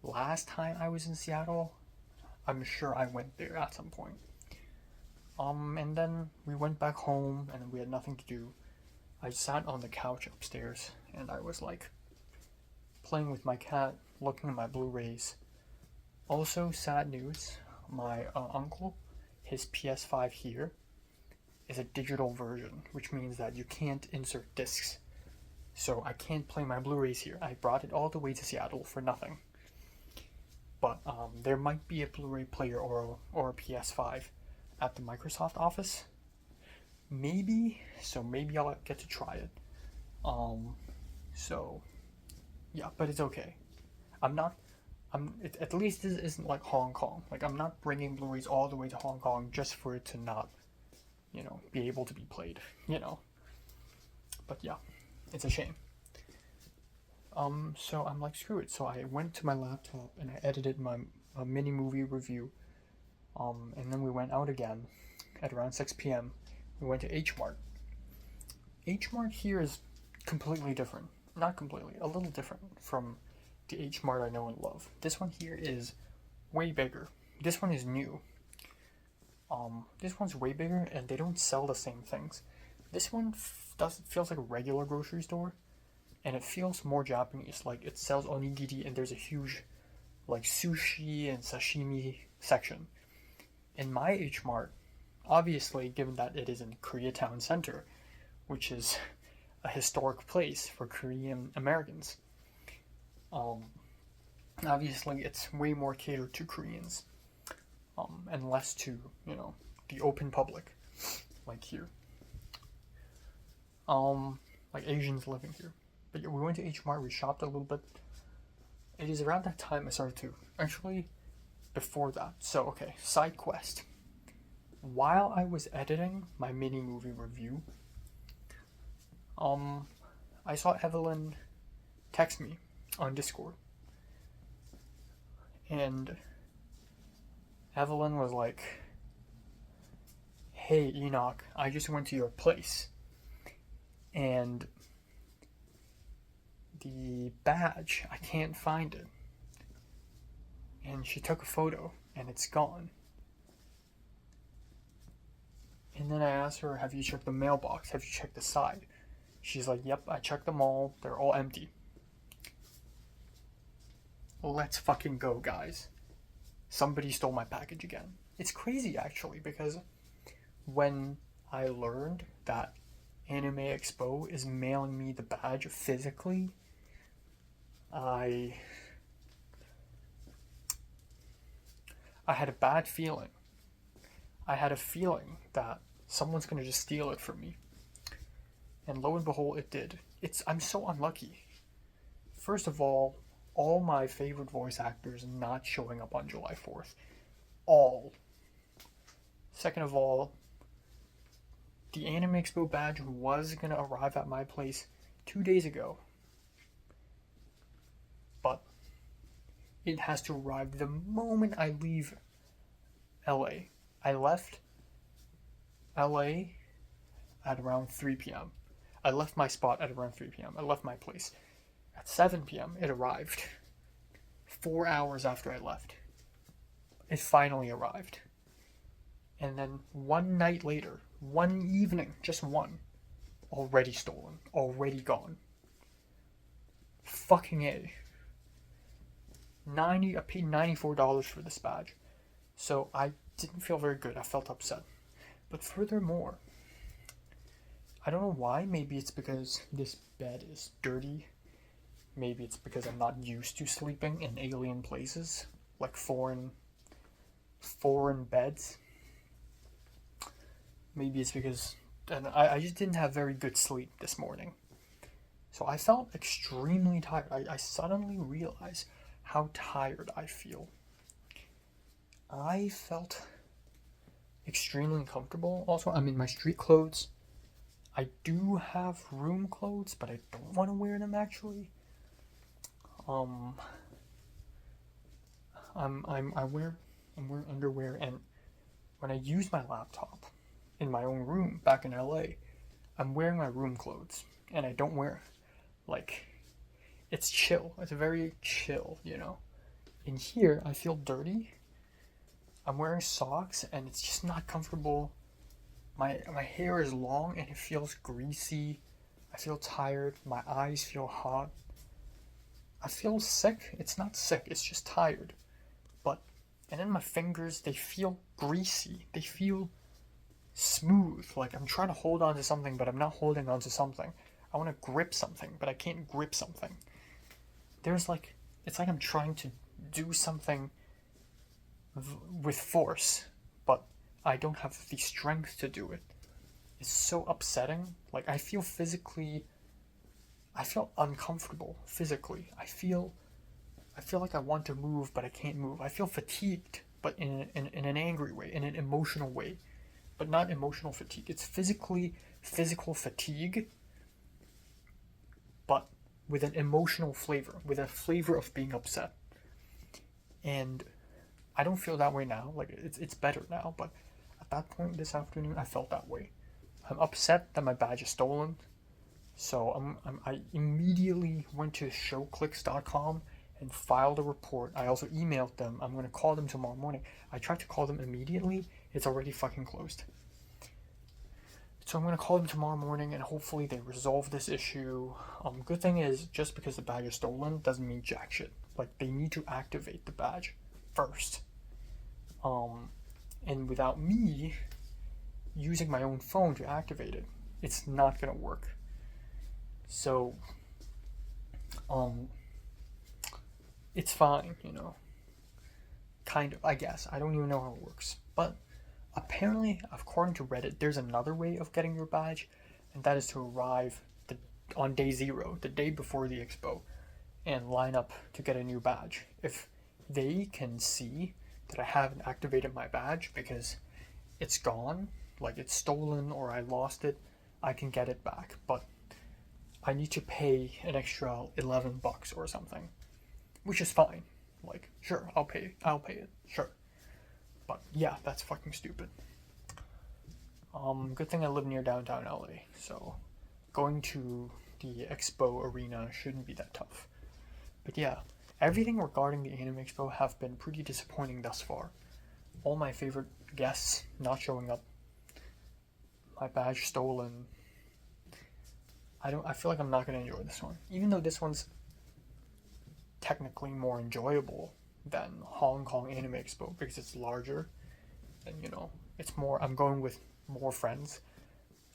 S1: Last time I was in Seattle, I'm sure I went there at some point. And then we went back home, and we had nothing to do. I sat on the couch upstairs, and I was like playing with my cat, looking at my Blu-rays. Also, sad news, my uncle, his PS5 here is a digital version, which means that you can't insert discs. So I can't play my Blu-rays here. I brought it all the way to Seattle for nothing. But there might be a Blu-ray player or a PS5 at the Microsoft office. Maybe I'll get to try it. So yeah, but it's okay. At least this isn't like Hong Kong. Like, I'm not bringing Blu-rays all the way to Hong Kong just for it to not, be able to be played, But yeah, it's a shame. So I'm like, screw it. So I went to my laptop and I edited my mini movie review. And then we went out again at around 6 p.m. We went to H Mart. H Mart here is completely different. Not completely, a little different from the H Mart I know and love. This one here is way bigger. This one is new. This one's way bigger, and they don't sell the same things. This one feels like a regular grocery store, and it feels more Japanese. Like, it sells onigiri, and there's a huge like sushi and sashimi section. In my H Mart, obviously, given that it is in Koreatown Center, which is a historic place for Korean Americans, obviously it's way more catered to Koreans, and less to, the open public, like here. Like Asians living here. But yeah, we went to H Mart, we shopped a little bit. It is around that time I started to, actually, before that. So, okay, side quest. while I was editing my mini movie review, I saw Evelyn text me on Discord. And Evelyn was like, "Hey Enoch, I just went to your place and the badge, I can't find it." And she took a photo and it's gone. And then I asked her, "Have you checked the mailbox? Have you checked the side?" She's like, "Yep, I checked them all. They're all empty." Let's fucking go, guys. Somebody stole my package again. It's crazy, actually, because when I learned that Anime Expo is mailing me the badge physically, I had a bad feeling. I had a feeling that someone's gonna just steal it from me. And lo and behold, it did. I'm so unlucky. First of all my favorite voice actors not showing up on July 4th. All. Second of all, the Anime Expo badge was gonna arrive at my place 2 days ago. But it has to arrive the moment I leave LA. I left LA at around 3 p.m. I left my spot at around 3 p.m. I left my place. At 7 p.m. it arrived. 4 hours after I left, it finally arrived. And then one night later, one evening, just one, already stolen, already gone. Fucking A. I paid $94 for this badge. So I didn't feel very good. I felt upset. But furthermore, I don't know why. Maybe it's because this bed is dirty. Maybe it's because I'm not used to sleeping in alien places, like foreign beds. Maybe it's because I just didn't have very good sleep this morning. So I felt extremely tired. I suddenly realized how tired I feel. I felt extremely uncomfortable. Also, I'm in my street clothes. I do have room clothes, but I don't want to wear them actually. I wear underwear, and when I use my laptop in my own room back in LA, I'm wearing my room clothes, and I don't wear, like, it's chill. It's very chill, you know. In here, I feel dirty. I'm wearing socks, and it's just not comfortable. My hair is long, and it feels greasy. I feel tired. My eyes feel hot. I feel sick. It's not sick, it's just tired. And then my fingers, they feel greasy. They feel smooth. Like I'm trying to hold on to something, but I'm not holding on to something. I want to grip something, but I can't grip something. It's like I'm trying to do something with force, but I don't have the strength to do it. It's so upsetting. Like I feel uncomfortable physically. I feel like I want to move, but I can't move. I feel fatigued, but in an angry way, in an emotional way, but not emotional fatigue. It's physical fatigue, but with an emotional flavor, with a flavor of being upset. And I don't feel that way now. Like it's better now, but at that point this afternoon, I felt that way. I'm upset that my badge is stolen. So I immediately went to showclicks.com and filed a report. I also emailed them. I'm going to call them tomorrow morning. I tried to call them immediately. It's already fucking closed. So I'm going to call them tomorrow morning and hopefully they resolve this issue. Good thing is, just because the badge is stolen doesn't mean jack shit. Like, they need to activate the badge first. And without me using my own phone to activate it, it's not going to work. So, it's fine, you know. Kind of, I guess. I don't even know how it works. But apparently, according to Reddit, there's another way of getting your badge, and that is to arrive on day 0, the day before the expo, and line up to get a new badge. If they can see that I haven't activated my badge, because it's gone, like it's stolen or I lost it, I can get it back. But I need to pay an extra $11 or something, which is fine. Like, sure, I'll pay it, sure. But yeah, that's fucking stupid. Good thing I live near downtown LA, so going to the expo arena shouldn't be that tough. But yeah, everything regarding the Anime Expo have been pretty disappointing thus far. All my favorite guests not showing up, my badge stolen. I feel like I'm not gonna enjoy this one. Even though this one's technically more enjoyable than Hong Kong Anime Expo because it's larger and it's more, I'm going with more friends.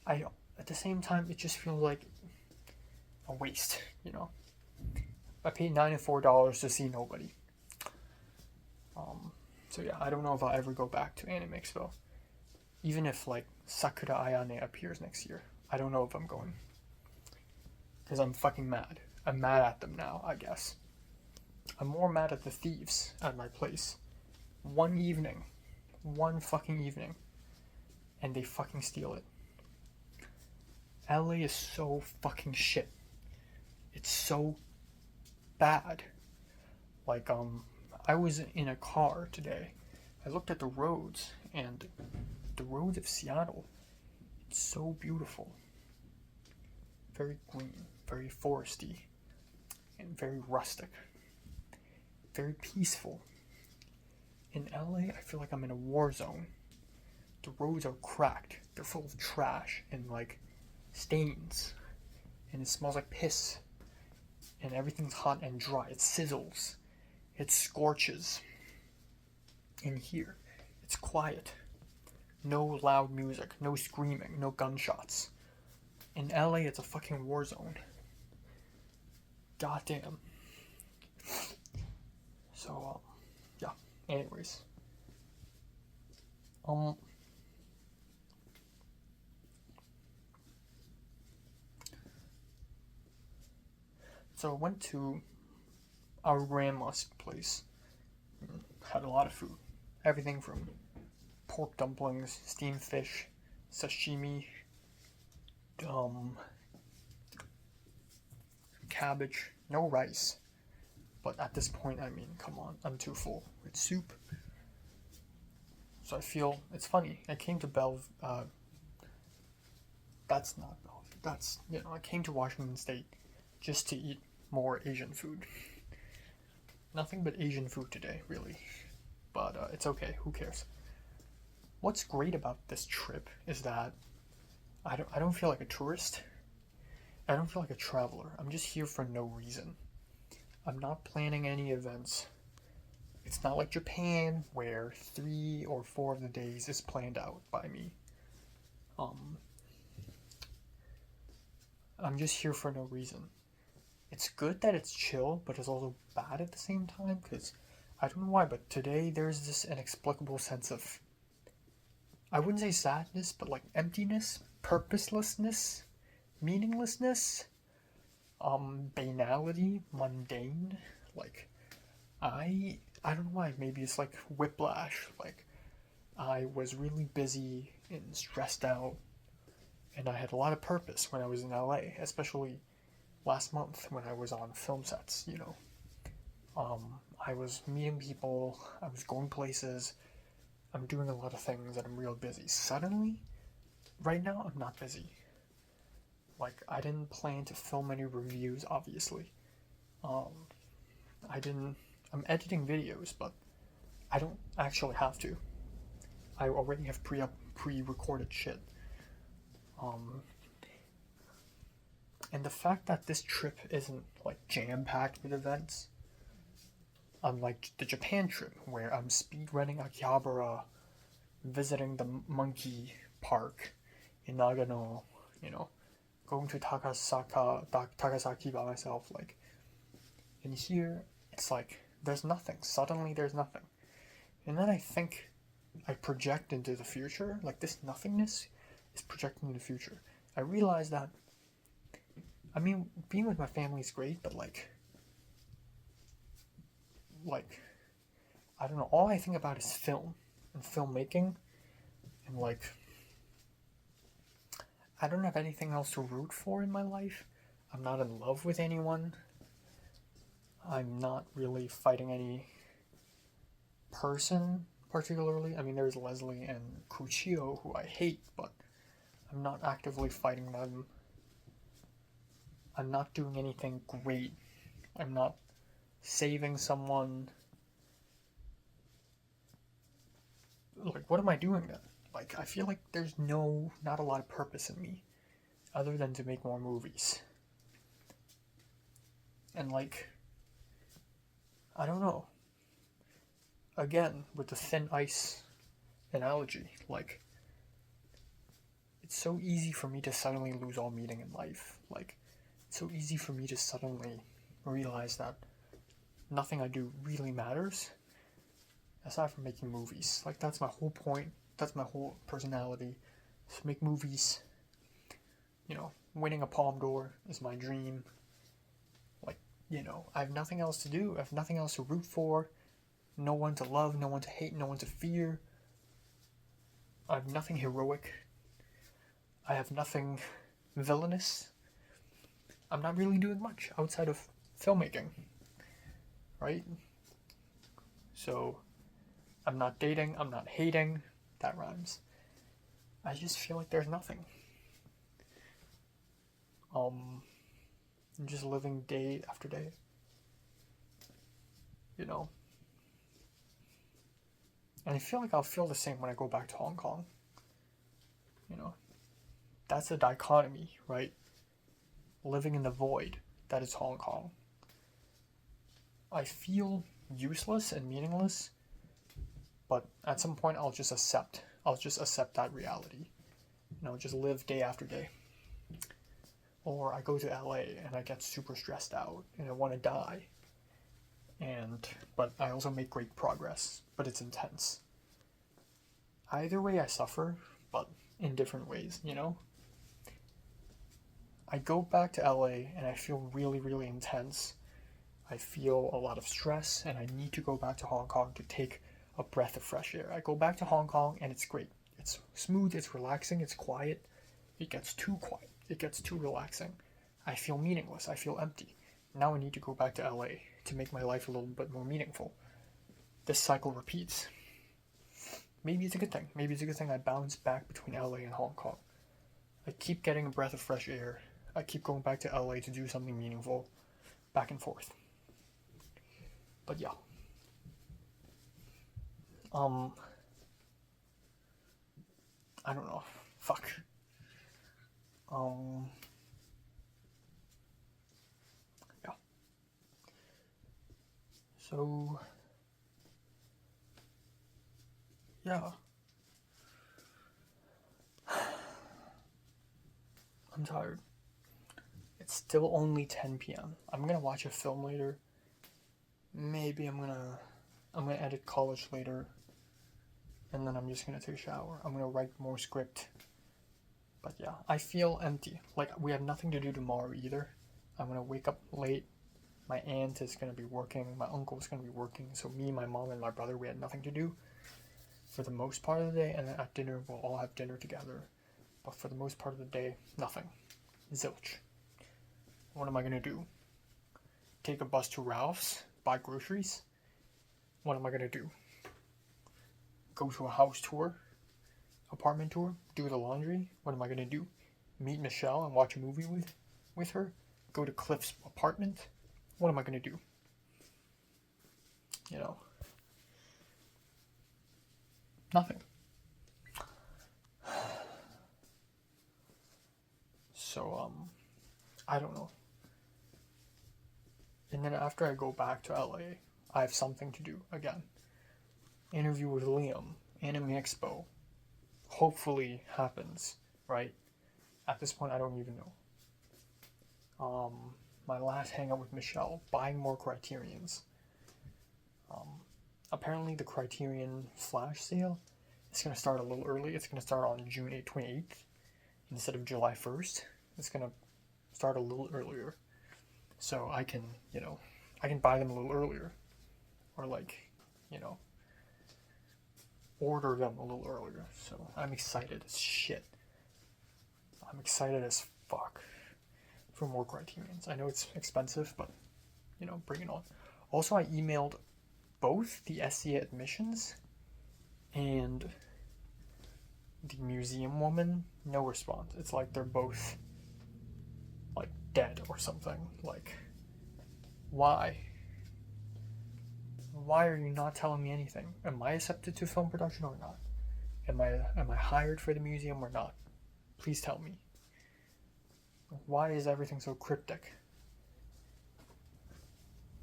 S1: At the same time, it just feels like a waste, I paid $94 to see nobody. So yeah, I don't know if I'll ever go back to Anime Expo. Even if like Sakura Ayane appears next year, I don't know if I'm going. Because I'm fucking mad. I'm mad at them now, I guess. I'm more mad at the thieves at my place. One fucking evening, and they fucking steal it. LA is so fucking shit. It's so bad. Like, I was in a car today. I looked at the roads, and the roads of Seattle, it's so beautiful. Very green, very foresty, and very rustic. Very peaceful. In LA, I feel like I'm in a war zone. The roads are cracked. They're full of trash and like stains. And it smells like piss. And everything's hot and dry. It sizzles. It scorches. In here, it's quiet. No loud music, no screaming, no gunshots. In LA, it's a fucking war zone. Goddamn. So, yeah. Anyways. So I went to our grandma's place. Had a lot of food. Everything from pork dumplings, steamed fish, sashimi, cabbage, no rice. But at this point, I mean, come on, I'm too full. It's soup. So I feel, it's funny, I came to that's not Bellevue, that's, I came to Washington State just to eat more Asian food. Nothing but Asian food today, really. But it's okay, who cares? What's great about this trip is that I don't feel like a tourist. I don't feel like a traveler. I'm just here for no reason. I'm not planning any events. It's not like Japan where 3 or 4 of the days is planned out by me. I'm just here for no reason. It's good that it's chill, but it's also bad at the same time because I don't know why, but today there's this inexplicable sense of, I wouldn't say sadness, but like emptiness, purposelessness, meaninglessness, banality, mundane. Like, I don't know why, maybe it's like whiplash. Like, I was really busy and stressed out, and I had a lot of purpose when I was in LA, especially last month when I was on film sets, I was meeting people, I was going places, I'm doing a lot of things, and I'm real busy. Suddenly, right now, I'm not busy. Like, I didn't plan to film any reviews, obviously. I'm editing videos, but I don't actually have to. I already have pre-recorded shit. And the fact that this trip isn't like jam-packed with events, unlike the Japan trip where I'm speedrunning Akihabara, visiting the monkey park in Nagano, going to Takasaki by myself, like, and here it's like there's nothing. Suddenly there's nothing. And then I think I project into the future, like this nothingness is projecting into the future. I realize that, I mean, being with my family is great, but like, I don't know, all I think about is film and filmmaking, Like, I don't have anything else to root for in my life. I'm not in love with anyone. I'm not really fighting any person particularly. I mean, there's Leslie and Kuchio, who I hate, but I'm not actively fighting them. I'm not doing anything great. I'm not saving someone. Like, what am I doing then? Like, I feel like there's not a lot of purpose in me other than to make more movies. And, like, I don't know. Again, with the thin ice analogy, like, it's so easy for me to suddenly lose all meaning in life. Like, it's so easy for me to suddenly realize that nothing I do really matters aside from making movies. Like, that's my whole point. That's my whole personality. To make movies. You know, winning a Palme d'Or is my dream. Like, you know, I have nothing else to do. I have nothing else to root for. No one to love, no one to hate, no one to fear. I have nothing heroic. I have nothing villainous. I'm not really doing much outside of filmmaking. Right? So, I'm not dating, I'm not hating. That rhymes. I just feel like there's nothing. I'm just living day after day. You know? And I feel like I'll feel the same when I go back to Hong Kong. You know? That's a dichotomy, right? Living in the void that is Hong Kong. I feel useless and meaningless, but at some point I'll just accept that reality. And I'll just live day after day. Or I go to LA and I get super stressed out and I want to die. But I also make great progress, but it's intense. Either way I suffer, but in different ways, you know? I go back to LA and I feel really, really intense. I feel a lot of stress and I need to go back to Hong Kong to take a breath of fresh air. I go back to Hong Kong and it's great. It's smooth, it's relaxing, it's quiet. It gets too quiet. It gets too relaxing. I feel meaningless. I feel empty. Now I need to go back to LA to make my life a little bit more meaningful. This cycle repeats. Maybe it's a good thing. Maybe it's a good thing I bounce back between LA and Hong Kong. I keep getting a breath of fresh air. I keep going back to LA to do something meaningful. Back and forth. But yeah. I don't know. Fuck. Yeah. So, yeah. I'm tired. It's still only 10 p.m. I'm gonna watch a film later. Maybe I'm gonna edit college later. And then I'm just gonna take a shower. I'm gonna write more script. But yeah, I feel empty. Like, we have nothing to do tomorrow either. I'm gonna wake up late. My aunt is gonna be working. My uncle is gonna be working. So me, my mom, and my brother, we had nothing to do for the most part of the day. And then at dinner, we'll all have dinner together. But for the most part of the day, nothing. Zilch. What am I gonna do? Take a bus to Ralph's? Buy groceries? What am I gonna do? Go to a house tour? Apartment tour? Do the laundry? What am I gonna do? Meet Michelle and watch a movie with her? Go to Cliff's apartment? What am I gonna do? You know? Nothing. So, I don't know. And then after I go back to LA, I have something to do again. Interview with Liam, Anime Expo. Hopefully happens, right? At this point, I don't even know. My last hangout with Michelle, buying more Criterions. Apparently the Criterion flash sale is going to start a little early. It's going to start on June 28th instead of July 1st. It's going to start a little earlier. So I can buy them a little earlier. Or order them a little earlier, so I'm excited as shit. I'm excited as fuck for more Criterions. I know it's expensive, but you know, bring it on. Also, I emailed both the SCA admissions and the museum woman. No response. It's like they're both like dead or something. Like, why? Why are you not telling me anything? Am I accepted to film production or not? Am I hired for the museum or not? Please tell me. Why is everything so cryptic?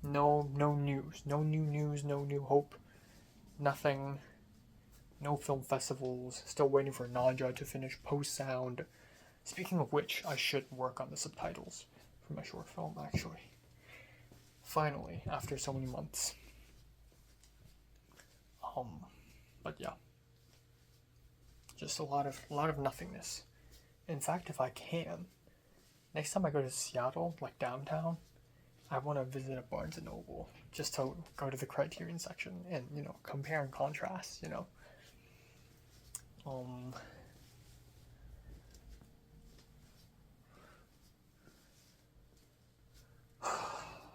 S1: No news. No new news, no new hope. Nothing. No film festivals. Still waiting for Naja to finish post-sound. Speaking of which, I should work on the subtitles for my short film, actually. Finally, after so many months. But yeah. Just a lot of nothingness. In fact, if I can, next time I go to Seattle, like downtown, I want to visit a Barnes & Noble just to go to the Criterion section and, you know, compare and contrast, you know.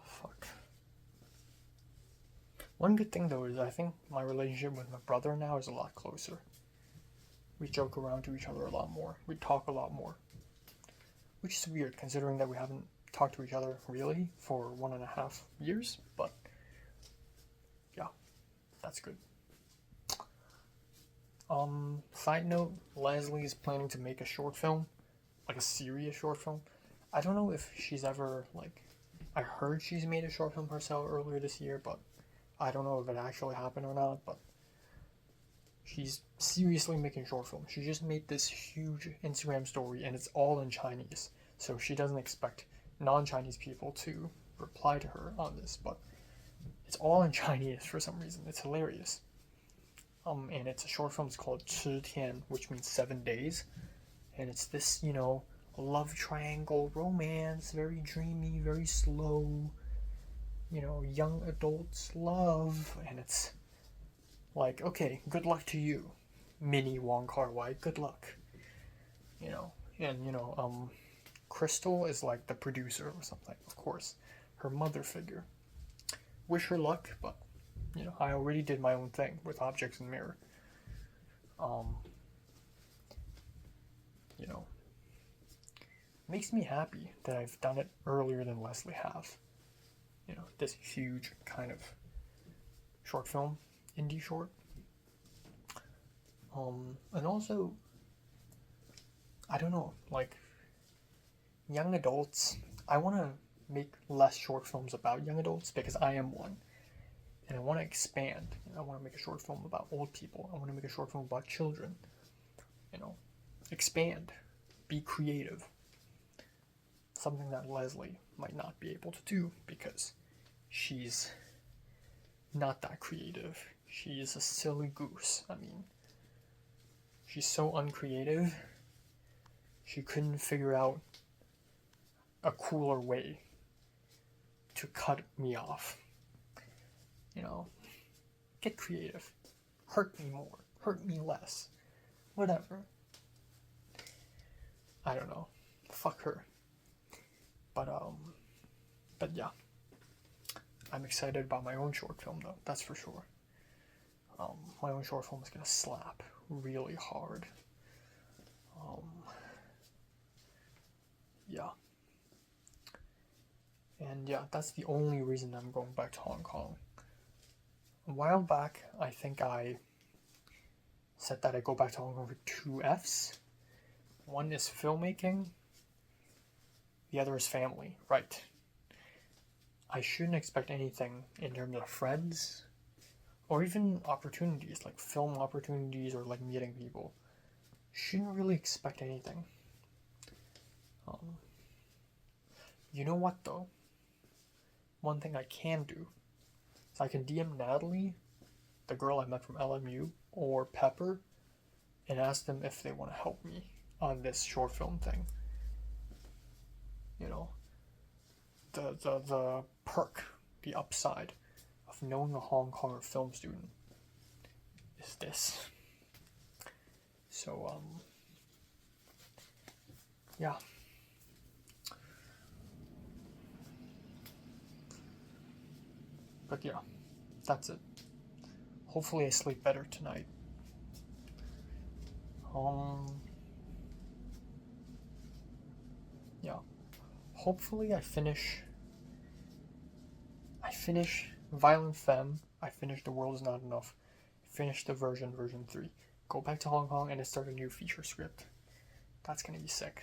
S1: Fuck. One good thing though is I think my relationship with my brother now is a lot closer. We joke around to each other a lot more. We talk a lot more. Which is weird considering that we haven't talked to each other really for 1.5 years, but yeah, that's good. Side note, Leslie is planning to make a short film, like a serious short film. I don't know if she's ever, like, I heard she's made a short film herself earlier this year, but I don't know if it actually happened or not, but she's seriously making short films. She just made this huge Instagram story and it's all in Chinese, so she doesn't expect non-Chinese people to reply to her on this, but it's all in Chinese for some reason. It's hilarious. And it's a short film. It's called 10 天, which means 7 days, and it's this, you know, love triangle romance, very dreamy, very slow, you know, young adults love, and it's like, okay, good luck to you, mini Wong Kar-wai, good luck, you know. And you know, Crystal is like the producer or something, of course, her mother figure. Wish her luck, but you know, I already did my own thing with Objects in Mirror. You know, makes me happy that I've done it earlier than Leslie have. You know, this huge kind of short film, indie short. And also, I don't know, like, young adults, I want to make less short films about young adults because I am one. And I want to expand. I want to make a short film about old people. I want to make a short film about children. You know, expand. Be creative. Something that Leslie might not be able to do because she's not that creative. She's a silly goose. I mean, she's so uncreative. She couldn't figure out a cooler way to cut me off. You know, get creative. Hurt me more. Hurt me less. Whatever. I don't know. Fuck her. But yeah. I'm excited about my own short film though, that's for sure. My own short film is gonna slap really hard. Yeah. And yeah, that's the only reason I'm going back to Hong Kong. A while back, I think I said that I go back to Hong Kong for 2 Fs. One is filmmaking, the other is family, right? I shouldn't expect anything in terms of friends, or even opportunities, like film opportunities or like meeting people. Shouldn't really expect anything. You know what though? One thing I can do is I can DM Natalie, the girl I met from LMU, or Pepper, and ask them if they want to help me on this short film thing. You know, the perk, the upside of knowing a Hong Kong film student is this. So yeah. But yeah, that's it. Hopefully I sleep better tonight. Yeah. Hopefully I finish Violent Femme. I finish The World Is Not Enough. Finish the version 3. Go back to Hong Kong and then start a new feature script. That's gonna be sick.